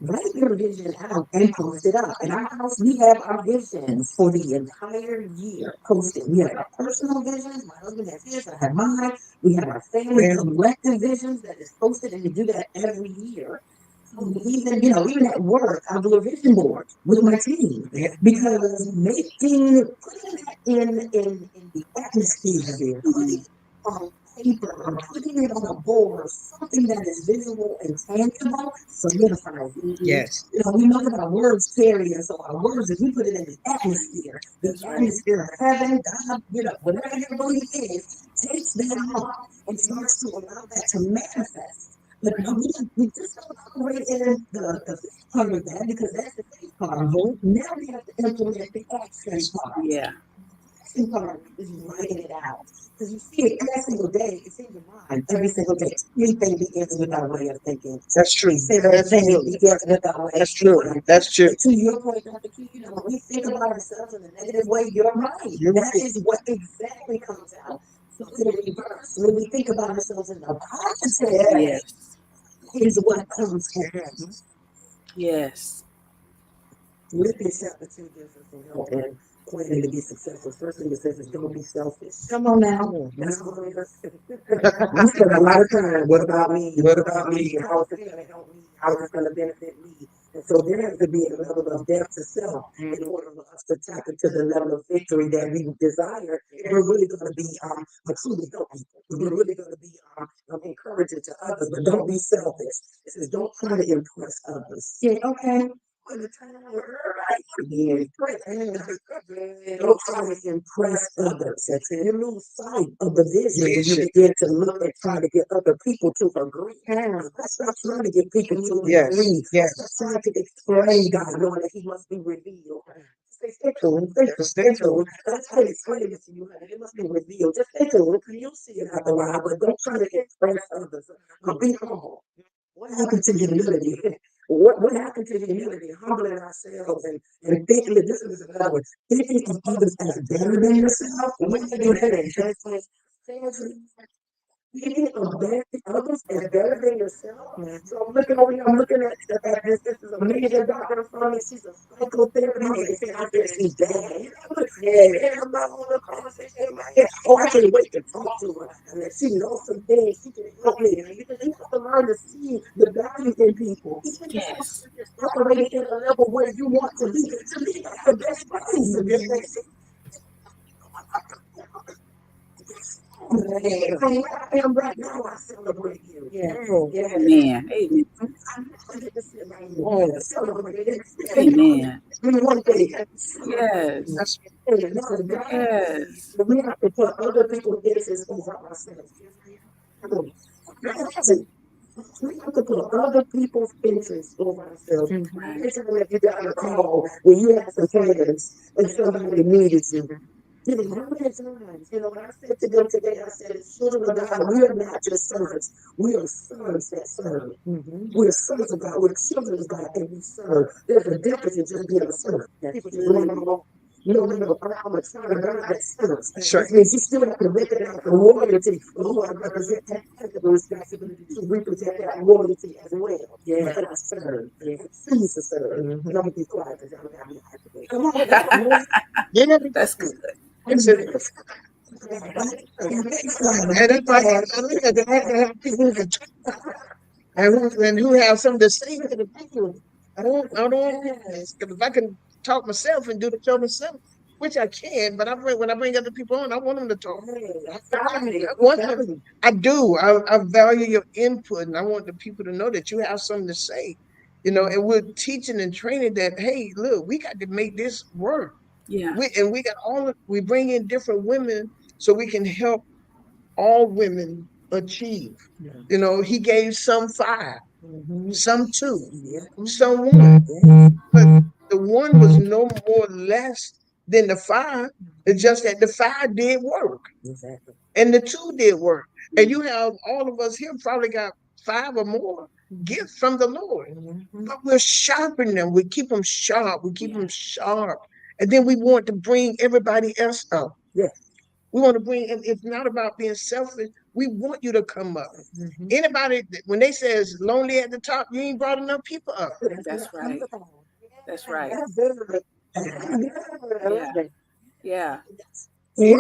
Write your vision out and post it up. In our house, we have our visions for the entire year posted. We have our personal visions. My husband has his, I have mine. We have our family collective visions that is posted, and we do that every year. So even at work, I do a vision board with my team because putting that in the atmosphere, putting mm, it on paper or putting it on a board, something that is visual and tangible, solidifies it. mhm. Yes. We know that our words carry, and so our words, if we put it in the That's right. atmosphere of heaven, God, whatever your belief is, takes that on and starts to allow that to manifest. But we just don't operate in the faith part of that because that's the faith part. Now we have to implement the action part. Yeah. Action part is writing it out. Because you see it every single day, it's in your mind every single day. Everything begins with our way of thinking. That's true. That's Everything true. begins with our way That's of true. thinking. That's true. To your point, Dr. Q, when we think about ourselves in a negative way, you're right. You're That right. is what exactly comes out. So in reverse, when we think about ourselves in the positive way, Yes. is what comes forth. Yes. Philippians chapter 2 gives us some help in planning to be successful. First thing it says is don't be selfish. Come on now. That's what we spend a lot of time. What about me? What about me? How is it going to help me? How is it going to benefit me? And so there has to be a level of depth to self in order for us to tap into the level of victory that we desire. If we're really going to be a truly help people. If we're really going to be encouraging to others, but don't be selfish. It says don't try to impress others. Yeah, okay. When the time being don't try to impress others. You lose sight of the vision when you begin to look and try to get other people to agree. Let's not try to get people to agree. Let's not try to explain God, knowing that He must be revealed. Stay tuned, stay tuned. That's how it's explain it to you, honey. It must be revealed. Just stay tuned. You'll see it after a while, but don't try to express others. Be humble. What happened to humility? What happened to humility? Humbling ourselves and thinking that this is another one. Thinking of others as better than yourself. When you do that, thinking of others as better than yourself. So I'm looking over here, I'm looking at this is a major doctor from me. She's a psychotherapist. They say out there she's bad. Yeah, I'm not on the conversation in my head. Oh, I can't wait to talk to her. And that she knows some things. She can help me. And you have to learn to see the value in people. Even if Yes. you're operating at a level where you want to be at the best place. From where I am right now, I celebrate you. Yeah. Amen. Amen. I'm not get to sit right here and celebrate it. Amen. One day. Yes. That's Yes. We have to put other people's interests over ourselves. We have to put other people's interests over ourselves. Right. Anytime that you got a call where you had some plans and somebody needed you. How many times, when I said to them today, I said, as children of God, we are not just servants. We are sons that serve. We are sons of God. We're children of God, and we serve. There's a difference in just being a servant. People just want to know, no, I'm a child of God that serves. That's right. Which means you still have to recognize the royalty, who I represent, that technical responsibility to represent that royalty as well. Yeah. And I serve. I choose to serve. And I'm going to be quiet because y'all got me activated. Come on, yeah. That's good. That's it. And that's why I look at the people and who have something to say to the people. I don't ask. 'Cause if I can talk myself and do the show myself, which I can, but when I bring other people on, I want them to talk. I do. I value your input, and I want the people to know that you have something to say. And we're teaching and training that. Hey, look, we got to make this work. Yeah. We got we bring in different women so we can help all women achieve. Yeah. You know, he gave some 5, some 2, Yeah. some 1. But the 1 was no more less than the 5. It's just that the 5 did work Exactly. and the 2 did work. And you have all of us here probably got 5 or more gifts from the Lord. But we're sharpening them. We keep them sharp. We keep them sharp. And then we want to bring everybody else up. Yes. We want to bring, and it's not about being selfish. We want you to come up. Anybody, when they say it's lonely at the top, you ain't brought enough people up. That's right. That's right. Yeah. Yeah.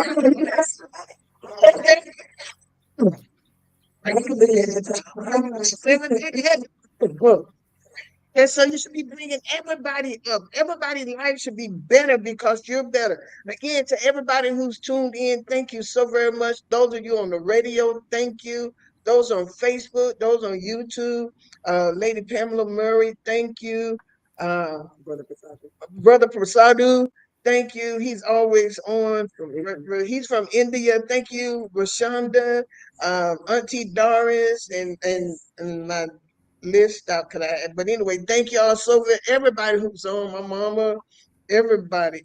Well, and so you should be bringing everybody up. Everybody's life should be better because you're better. Again, to everybody who's tuned in, thank you so very much. Those of you on the radio, thank you. Those on Facebook, those on YouTube, Lady Pamela Murray, thank you. Brother Prasadu, thank you. He's always on. He's from India. Thank you, Rashonda, Auntie Doris, and my list out. Could I? But anyway, thank y'all so much. Everybody who's on, my mama, everybody,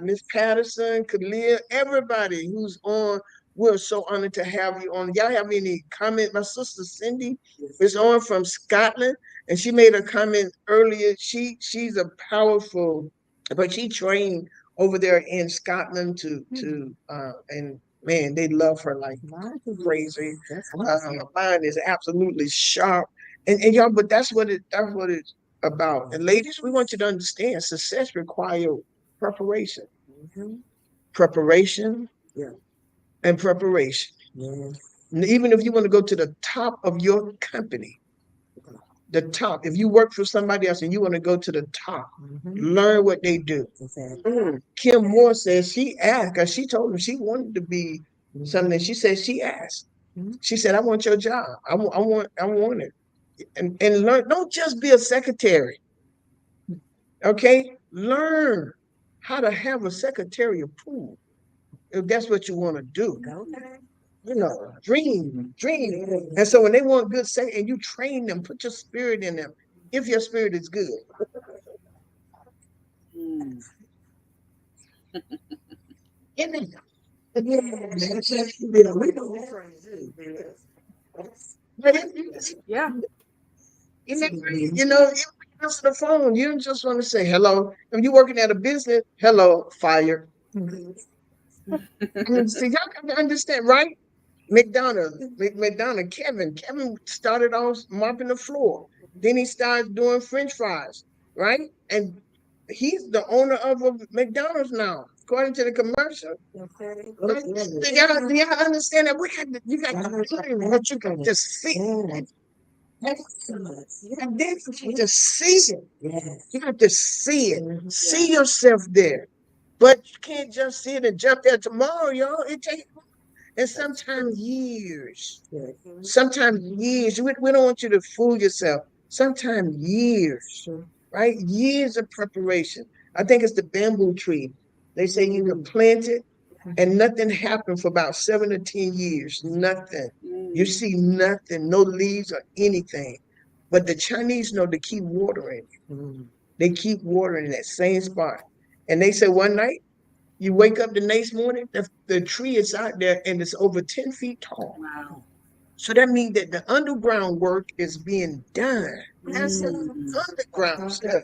Miss Patterson, Kalia, everybody who's on. We're so honored to have you on. Y'all have any comment? My sister Cindy is on from Scotland, and she made a comment earlier. She's a powerful, but she trained over there in Scotland and man, they love her like crazy. Mine is absolutely sharp, and y'all, but that's what it's about. And ladies, we want you to understand success requires preparation, preparation, and preparation. And even if you want to go to the top of your company, the top, if you work for somebody else and you want to go to the top, learn what they do. Kim Moore says she asked, because she told him she wanted to be something. She said she asked. She said, "I want your job. I want it." And learn. Don't just be a secretary. Okay, learn how to have a secretarial pool if that's what you want to do. You know, dream. And so when they want good say, and you train them, put your spirit in them. If your spirit is good, in them. Yeah. You know, if you answer the phone, you don't just want to say hello. If you're working at a business, hello, fire. I mean, see, y'all got to understand, right? McDonald, Kevin started off mopping the floor. Then he started doing French fries, right? And he's the owner of a McDonald's now, according to the commercial. Right? Do y'all understand that you got to learn what you got to see. And then you just see it. You got to see it. See yourself there. But you can't just see it and jump there tomorrow, y'all. It takes and sometimes years. Sometimes years. We don't want you to fool yourself. Sometimes years, right? Years of preparation. I think it's the bamboo tree. They say you can plant it and nothing happened for about 7 to 10 years. Nothing. You see nothing, no leaves or anything. But the Chinese know to keep watering. They keep watering that same spot. And they say one night, you wake up the next morning, the tree is out there and it's over 10 feet tall. Wow. So that means that the underground work is being done. That's the underground stuff.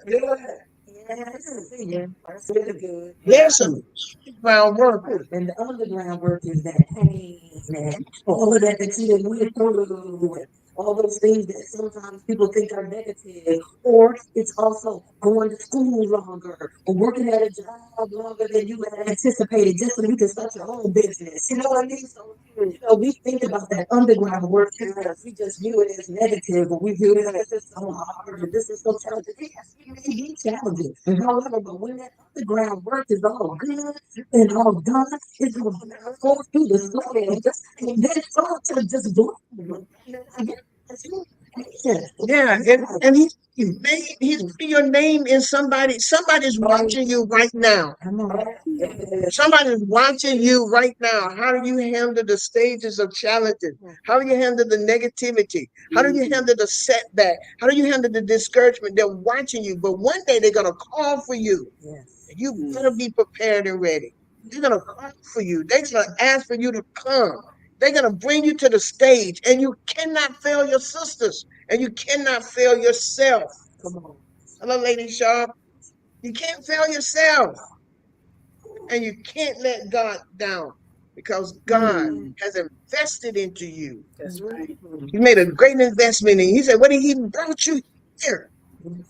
There's some underground work. And the underground work is that pain and all of that you didn't went through, and all those things that sometimes people think are negative. Or it's also going to school longer or working at a job longer than you had anticipated just so you can start your own business. You know what I mean? So, we think about that underground work because we just view it as negative, or we view it as this is so hard, or this is so challenging. Yes, it may be challenging. However, but when that underground work is all good and all done, it's going to go through the soil and then start to just bloom. Yeah, and he's putting your name in somebody's watching you right now. Somebody's watching you right now. How do you handle the stages of challenges? How do you handle the negativity? How do you handle the setback? How do you handle the discouragement? They're watching you, but one day they're gonna call for you. You better be prepared and ready. They're gonna call for you. They're gonna ask for you to come. They're gonna bring you to the stage, and you cannot fail your sisters, and you cannot fail yourself. Hello, Lady Sharp. You can't fail yourself, and you can't let God down because God has invested into you. That's right. He made a great investment in you. He said, "What He brought you here?"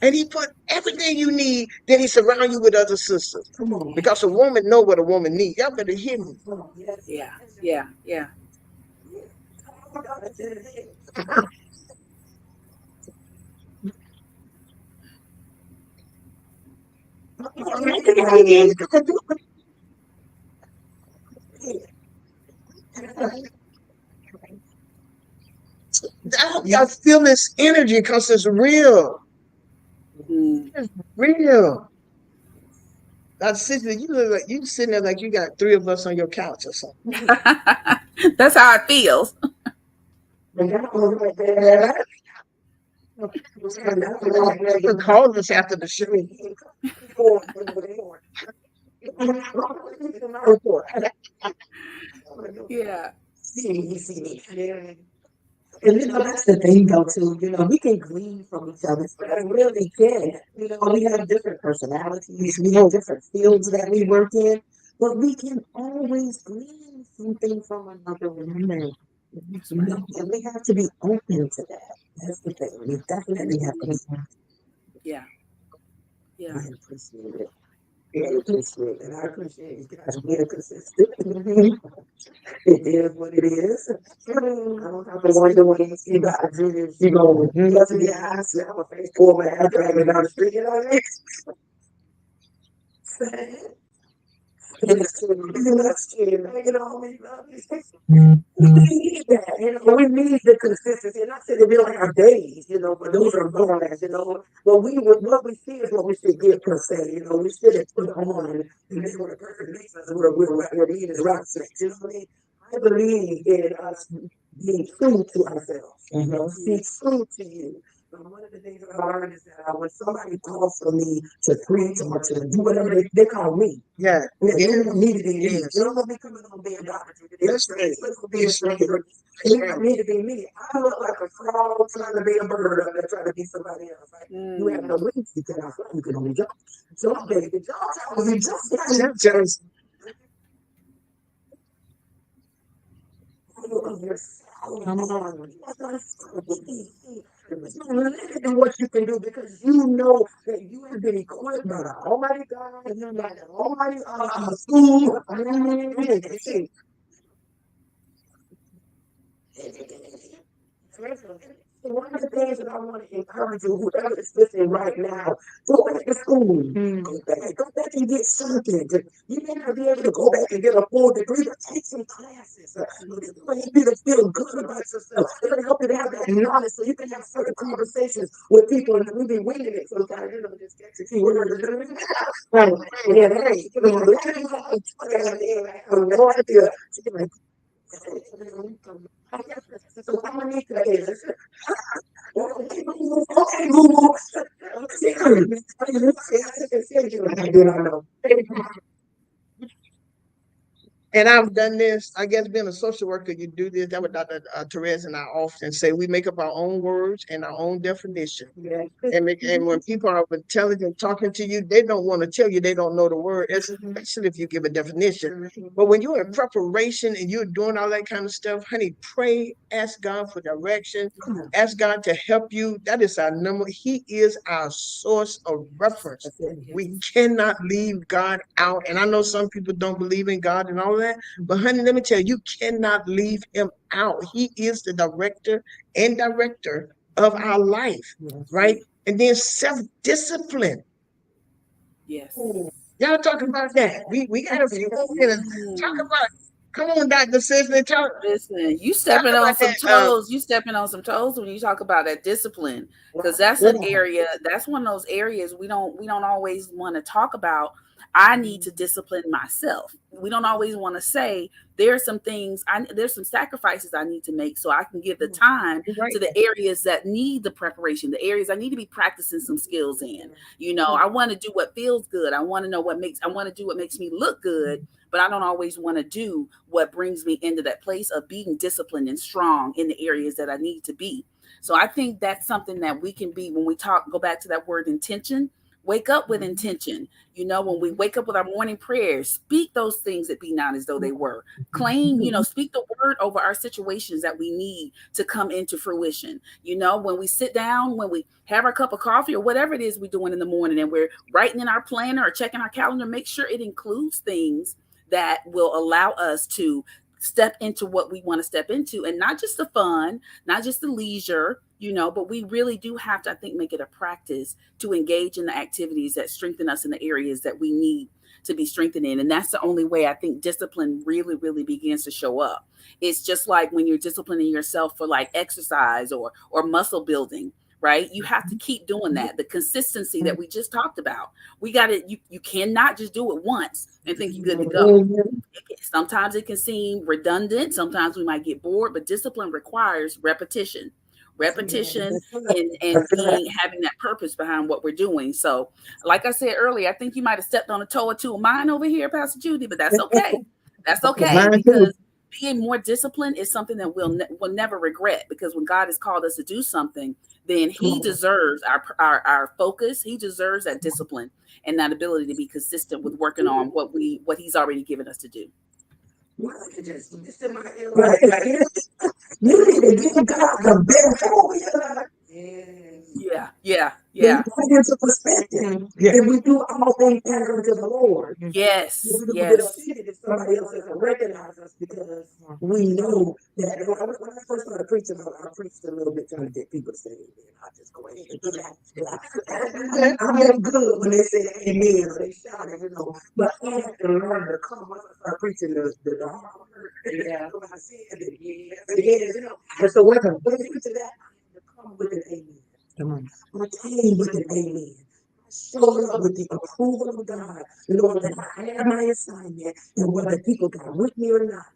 And He put everything you need. Then He surround you with other sisters because a woman know what a woman needs. Y'all better hear me. Yeah, yeah, yeah. I hope y'all feel this energy because it's real. Mm. It's real. That's sister, you look like you sitting there like you got three of us on your couch or something. That's how it feels. Call us after the show. Yeah. And that's the thing though too, we can glean from each other, but I really can. We have different personalities, we have different fields that we work in, but we can always glean something from another woman. And we have to be open to that. That's the thing. We definitely have to be open. Yeah. Yeah. I appreciate it. I appreciate it. And I appreciate you guys being consistent. It is what it is. I don't have to wonder when you see God Judy, she go, just in the eyes, I have a face for my hair dragging down the street, you know what I mean? That's true. We love you. We need that, we need the consistency. And I said that we don't have days, but those are moments, But what we see is what we should get per se, we shouldn't put on and then when a person makes us, we're being is rock sex, you know what I mean? I believe in us being true to ourselves, be true to you. One of the things that I learned is that when somebody calls for me to preach or to do whatever they call me, Yeah. they don't need to be me. They don't want me coming on being doctor. That's right. Be a stranger. They don't need to be me. I look like a frog trying to be a bird up there trying to be somebody else. Like, you have no wings, you cannot fly, you can only jump. Jump, baby. Jump, just come on. And what you can do because you know that you have been equipped by the Almighty God, by the Almighty school. One of the things that I want to encourage you, whoever is listening right now, go back to school. Go back and get something. You may not be able to go back and get a full degree, but take some classes. It's going to help you to feel good about yourself. It's going to help you to have that knowledge so you can have certain conversations with people and we be winging it sometimes, just get to key words. Yeah, hey, no idea. So I'm gonna need to okay, Google. And I've done this. I guess being a social worker, you do this. That what Dr. Therese and I often say. We make up our own words and our own definition. Yeah. And when people are intelligent talking to you, they don't want to tell you they don't know the word, especially if you give a definition. But when you're in preparation and you're doing all that kind of stuff, honey, pray, ask God for direction, ask God to help you. That is our number. He is our source of reference. We cannot leave God out. And I know some people don't believe in God and all that, but honey, let me tell you, you cannot leave him out. He is the director and director of our life, right? And then self-discipline. Yes. Y'all talking about that. We got a few minutes. Talk about Come on, Dr. Sisley, talk Listen, you stepping on about some that. toes. You stepping on some toes when you talk about that discipline, because that's an area. That's one of those areas we don't always want to talk about. I need to discipline myself. We don't always want to say there's some things. There's some sacrifices I need to make so I can give the time You're right. to the areas that need the preparation, the areas I need to be practicing some skills in. I want to do what feels good. I want to know what makes. I want to do what makes me look good, but I don't always want to do what brings me into that place of being disciplined and strong in the areas that I need to be. So I think that's something that we can be when we go back to that word intention. Wake up with intention. When we wake up with our morning prayers, speak those things that be not as though they were. Claim, speak the word over our situations that we need to come into fruition. When we sit down, when we have our cup of coffee or whatever it is we're doing in the morning and we're writing in our planner or checking our calendar, make sure it includes things that will allow us to step into what we want to step into, and not just the fun, not just the leisure, but we really do have to, I think, make it a practice to engage in the activities that strengthen us in the areas that we need to be strengthened in. And that's the only way I think discipline really, really begins to show up. It's just like when you're disciplining yourself for like exercise or muscle building, right? You have to keep doing that. The consistency that we just talked about. We got to, you cannot just do it once and think you're good to go. Sometimes it can seem redundant. Sometimes we might get bored, but discipline requires repetition and having that purpose behind what we're doing. So like I said earlier, I think you might have stepped on a toe or two of mine over here, Pastor Judy, but that's okay. That's okay, because being more disciplined is something that we'll never regret, because when God has called us to do something, then he deserves our focus. He deserves that discipline and that ability to be consistent with working on what he's already given us to do. You need to give God the best over your life. Yeah. Put into perspective. If we do all things unto the Lord. Yes. Somebody else doesn't recognize us because we know that. When I first started preaching, I preached a little bit trying to get people to say amen. I just go ahead and do that. I'm good when they say amen or they shout it, But I have to learn to come when I start preaching the hard word. When I said it, yes, And so when I preach to that, I have to come with an amen. I came with an amen. I showed up with the approval of God, Lord, that I had my assignment, and whether people got with me or not,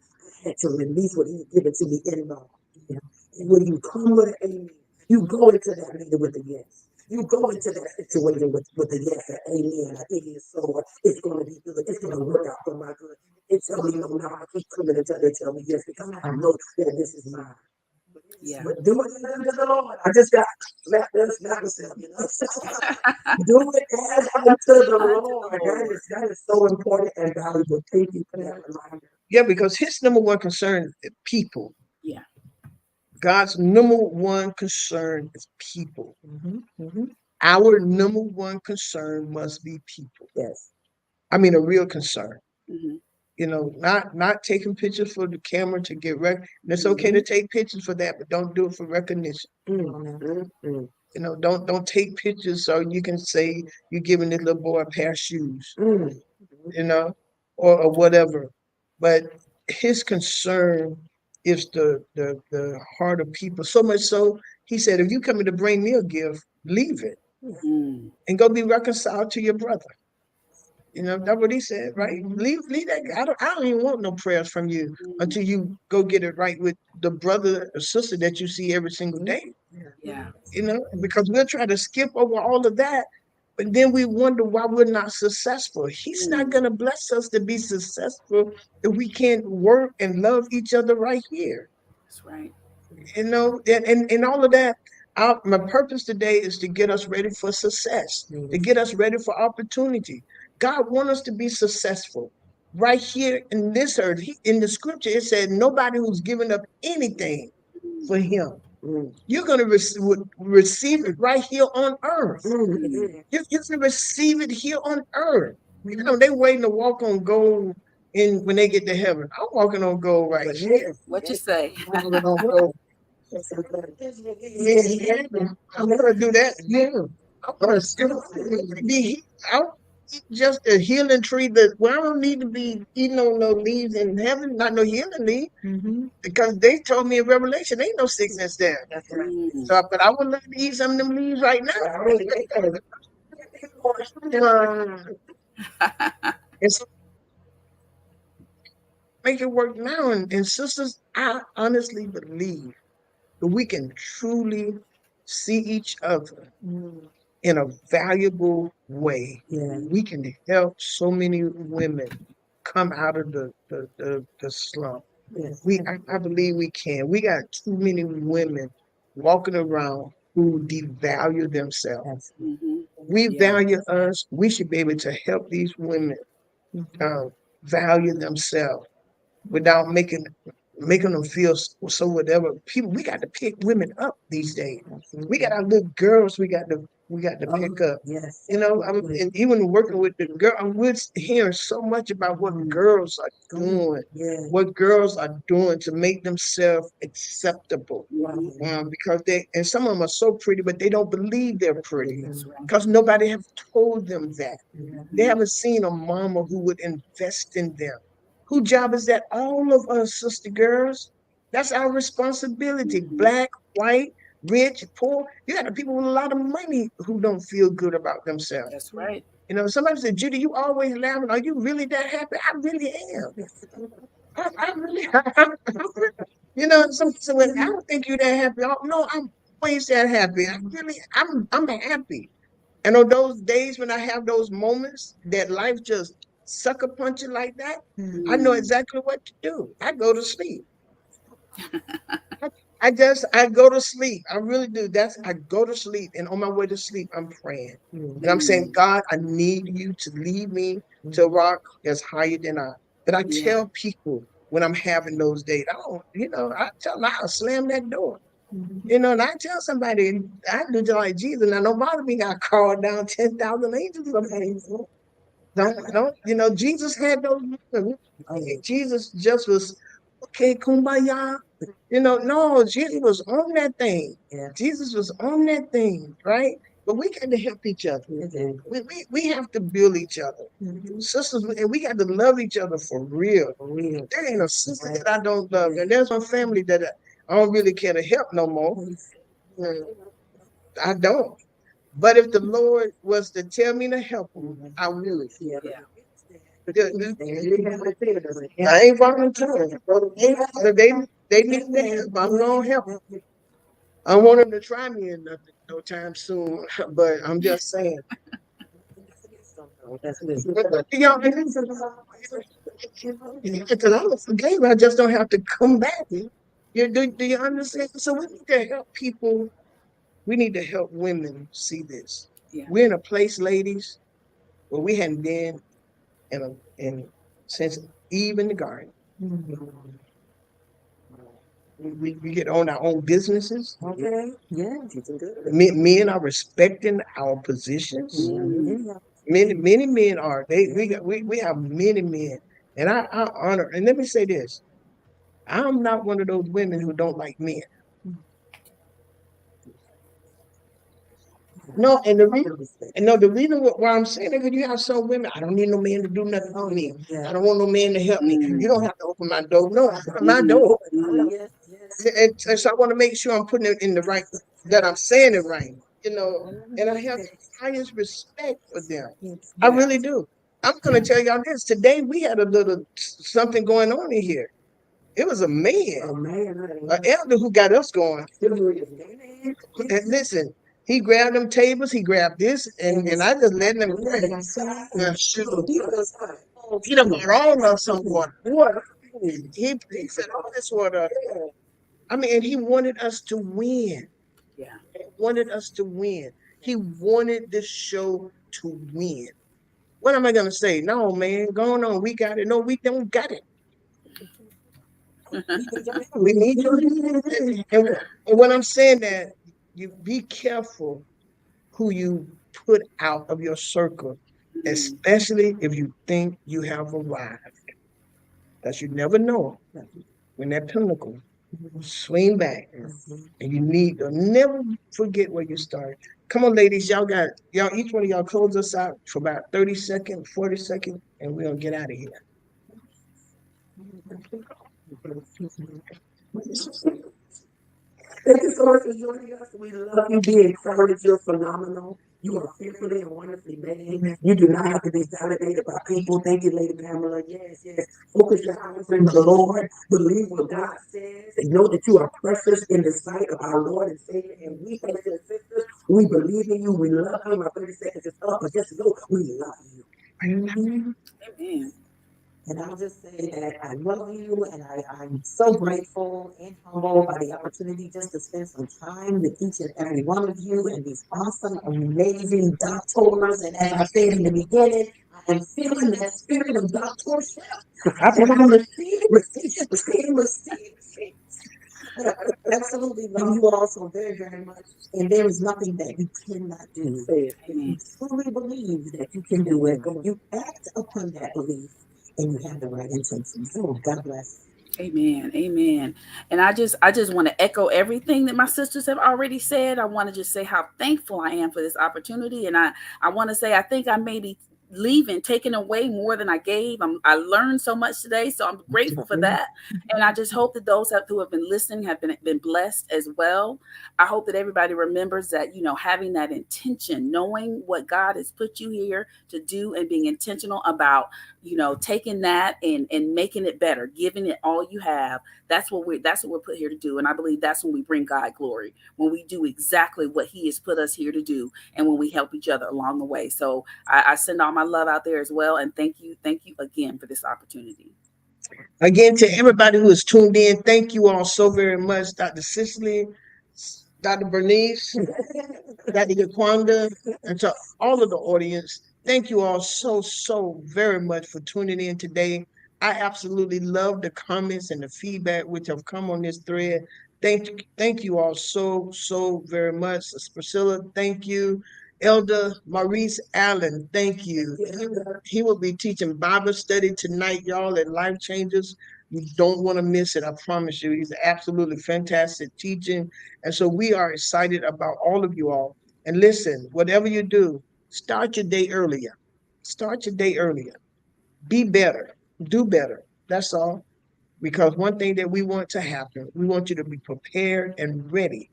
I had to release what He had given to me in love. And when you come with an amen, you go into that meeting with a yes. You go into that situation with a yes and amen. I think it's going to be good. It's going to work out for my good. It tell me no, now I keep coming until they tell me yes, because I know that this is mine. But do it unto the Lord. I just got slapped myself, Do it as unto the Lord. That is so important and valuable. Thank you for that reminder. Yeah, because his number one concern is people. Yeah. God's number one concern is people. Our number one concern must be people. Yes. I mean, a real concern. Not taking pictures for the camera to get and it's okay to take pictures for that, but don't do it for recognition. Don't take pictures so you can say you're giving this little boy a pair of shoes, or whatever. But his concern is the heart of people. So much so, he said, if you come to bring me a gift, leave it and go be reconciled to your brother. That's what he said, right? Leave that. I don't even want no prayers from you until you go get it right with the brother or sister that you see every single day. Yeah. Because we'll try to skip over all of that, but then we wonder why we're not successful. He's not going to bless us to be successful if we can't work and love each other right here. That's right. And all of that. My purpose today is to get us ready for success, to get us ready for opportunity. God wants us to be successful right here in this earth. In the scripture, it said, nobody who's given up anything for him, you're going to receive it right here on earth. You're going to receive it here on earth. They waiting to walk on gold when they get to heaven. I'm walking on gold right here. What you say? I'm walking on gold. I'm gonna do that. I'm gonna still be out eat just a healing tree that well, I don't need to be eating on no leaves in heaven, not no healing leaf. Because they told me in Revelation, ain't no sickness there. That's right. So, but I would love to eat some of them leaves right now. And so make it work now. And sisters, I honestly believe that we can truly see each other in a valuable way. Yeah. We can help so many women come out of the slump. Yes. I believe we can. We got too many women walking around who devalue themselves. Absolutely. We Yeah. value us. We should be able to help these women value themselves without making them feel so whatever. People, we got to pick women up these days. We got our little girls. We got to pick up. Yes. You know, and even working with the girl, we're hearing so much about what girls are doing, Yeah. what girls are doing to make themselves acceptable. Because and some of them are so pretty, but they don't believe they're pretty That's right. because nobody have told them that. They Mhm. haven't seen a mama who would invest in them. Whose job is that? All of us, sister girls. That's our responsibility. Black, white, rich, poor. You got the people with a lot of money who don't feel good about themselves. That's right. You know, somebody said, Judy, you always laughing. Are you really that happy? I really am. I really, you know, some I don't think you're that happy. Oh, no, I'm always that happy. I'm happy. And on those days when I have those moments that life just sucker punch you like that, I know exactly what to do. I go to sleep. I go to sleep. I really do. I go to sleep, and on my way to sleep, I'm praying, and I'm saying, God, I need you to lead me to a rock that's higher than I. But I Yeah. tell people when I'm having those days, I don't, you know, I tell them I'll slam that door. You know, and I tell somebody, I do just like Jesus. Now, nobody me got called down 10,000 angels. Don't, you know, Jesus had those moments. Jesus just was, okay, kumbaya. You know, no, Jesus was on that thing. Yeah. Jesus was on that thing, right? But we got to help each other. Exactly. We have to build each other. Sisters, and we got to love each other for real. For real. There ain't a sister that I don't love. And there's one family that I don't really care to help no more. I don't. But if the Lord was to tell me to help them, I will. Yeah. Yeah. I ain't volunteering. They need the help. I'm gonna help. I don't want them to try me in nothing no time soon. But I'm just saying. That's good. Y'all, because I was forgave. I just don't have to come back. Do you understand? So we need to help people. We need to help women see this. Yeah. We're in a place, ladies, where we hadn't been in since Eve in the garden. We get on our own businesses. Okay. Yeah. Men are respecting our positions. Many men are. We have many men, and I honor. And let me say this: I'm not one of those women who don't like men. No, and the reason why I'm saying that because you have some women, I don't need no man to do nothing for me. Yeah. I don't want no man to help me. You don't have to open my door. No, my door. Yes. And so I want to make sure I'm putting it in the right, that I'm saying it right, you know, and I have the highest respect for them. I really do. I'm going to tell y'all this. Today we had a little something going on in here. It was a man, an elder who got us going. And listen, he grabbed them tables, he grabbed this, and I just let him. Shoot. He done got all of some water. He said, all this water. I mean, and he wanted us to win. Yeah. He wanted us to win. He wanted this show to win. What am I going to say? No, man, going on. We got it. No, we don't got it. We need you. And when I'm saying that, you be careful who you put out of your circle, especially if you think you have arrived. Because you never know when that pinnacle swing back, and you need to never forget where you started. Come on, ladies. Y'all, each one of y'all close us out for about 30 seconds, 40 seconds, and we'll get out of here. Thank you so much for joining us. We love you. Be encouraged. You're phenomenal. You are fearfully and wonderfully made. You do not have to be validated by people. Thank you, Lady Pamela. Yes, yes. Focus your eyes on the Lord. Believe what God says. And know that you are precious in the sight of our Lord and Savior. And we, brothers and sisters, we believe in you. We love you. My 30 seconds is up, but just know we love you. Amen. And I'll just say that I love you, and I'm so grateful and humbled by the opportunity just to spend some time with each and every one of you and these awesome, amazing doctors. And as I said in the beginning, I am feeling that spirit of doctorship. And I'm receive. Absolutely love you all so very, very much. And there is nothing that you cannot do. If you truly believe that you can do it, you act upon that belief and you have the right intentions. Oh, God bless. Amen. Amen. And I just want to echo everything that my sisters have already said. I want to just say how thankful I am for this opportunity. And I want to say I think I may be taking away more than I gave. I learned so much today, so I'm grateful for that. And I just hope that those who have been listening have been blessed as well. I hope that everybody remembers that, having that intention, knowing what God has put you here to do and being intentional about, taking that and making it better, giving it all you have. That's what we're put here to do. And I believe that's when we bring God glory, when we do exactly what he has put us here to do and when we help each other along the way. So I send all my love out there as well. And thank you again for this opportunity. Again, to everybody who is tuned in, thank you all so very much. Dr. Cicely, Dr. Bernice, Dr. Yaquanda, and to all of the audience, thank you all so very much for tuning in today. I absolutely love the comments and the feedback which have come on this thread. Thank you all so very much. Priscilla, thank you. Elder Maurice Allen, thank you. He will be teaching Bible study tonight, y'all, at Life Changers. You don't want to miss it, I promise you. He's absolutely fantastic teaching. And so we are excited about all of you all. And listen, whatever you do, start your day earlier. Start your day earlier. Be better. Do better. That's all. Because one thing that we want to happen, we want you to be prepared and ready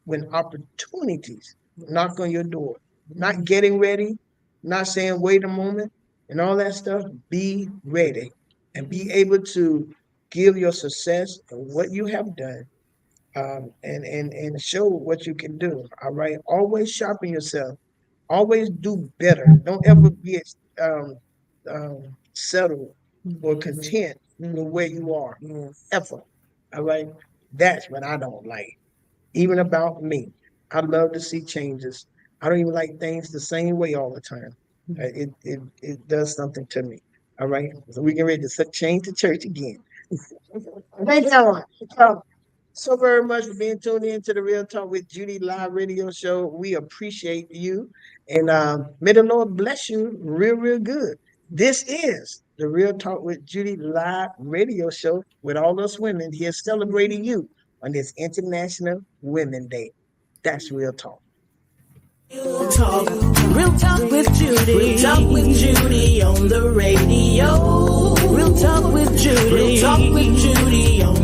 when opportunities knock on your door. Not getting ready, not saying wait a moment, and all that stuff. Be ready and be able to give your success of what you have done, and show what you can do. All right. Always sharpen yourself. Always do better. Don't ever be settled or content with where you are. Ever. All right. That's what I don't like. Even about me. I love to see changes. I don't even like things the same way all the time. It does something to me. All right. So we get ready to change the church again. Thank y'all so very much for being tuned in to the Real Talk with Judy live radio show. We appreciate you. And may the Lord bless you real good. This is the Real Talk with Judy live radio show with all us women here celebrating you on this International Women's Day. That's Real Talk. Real talk with Judy. Real talk with Judy on the radio. Real talk with Judy. Real talk with Judy.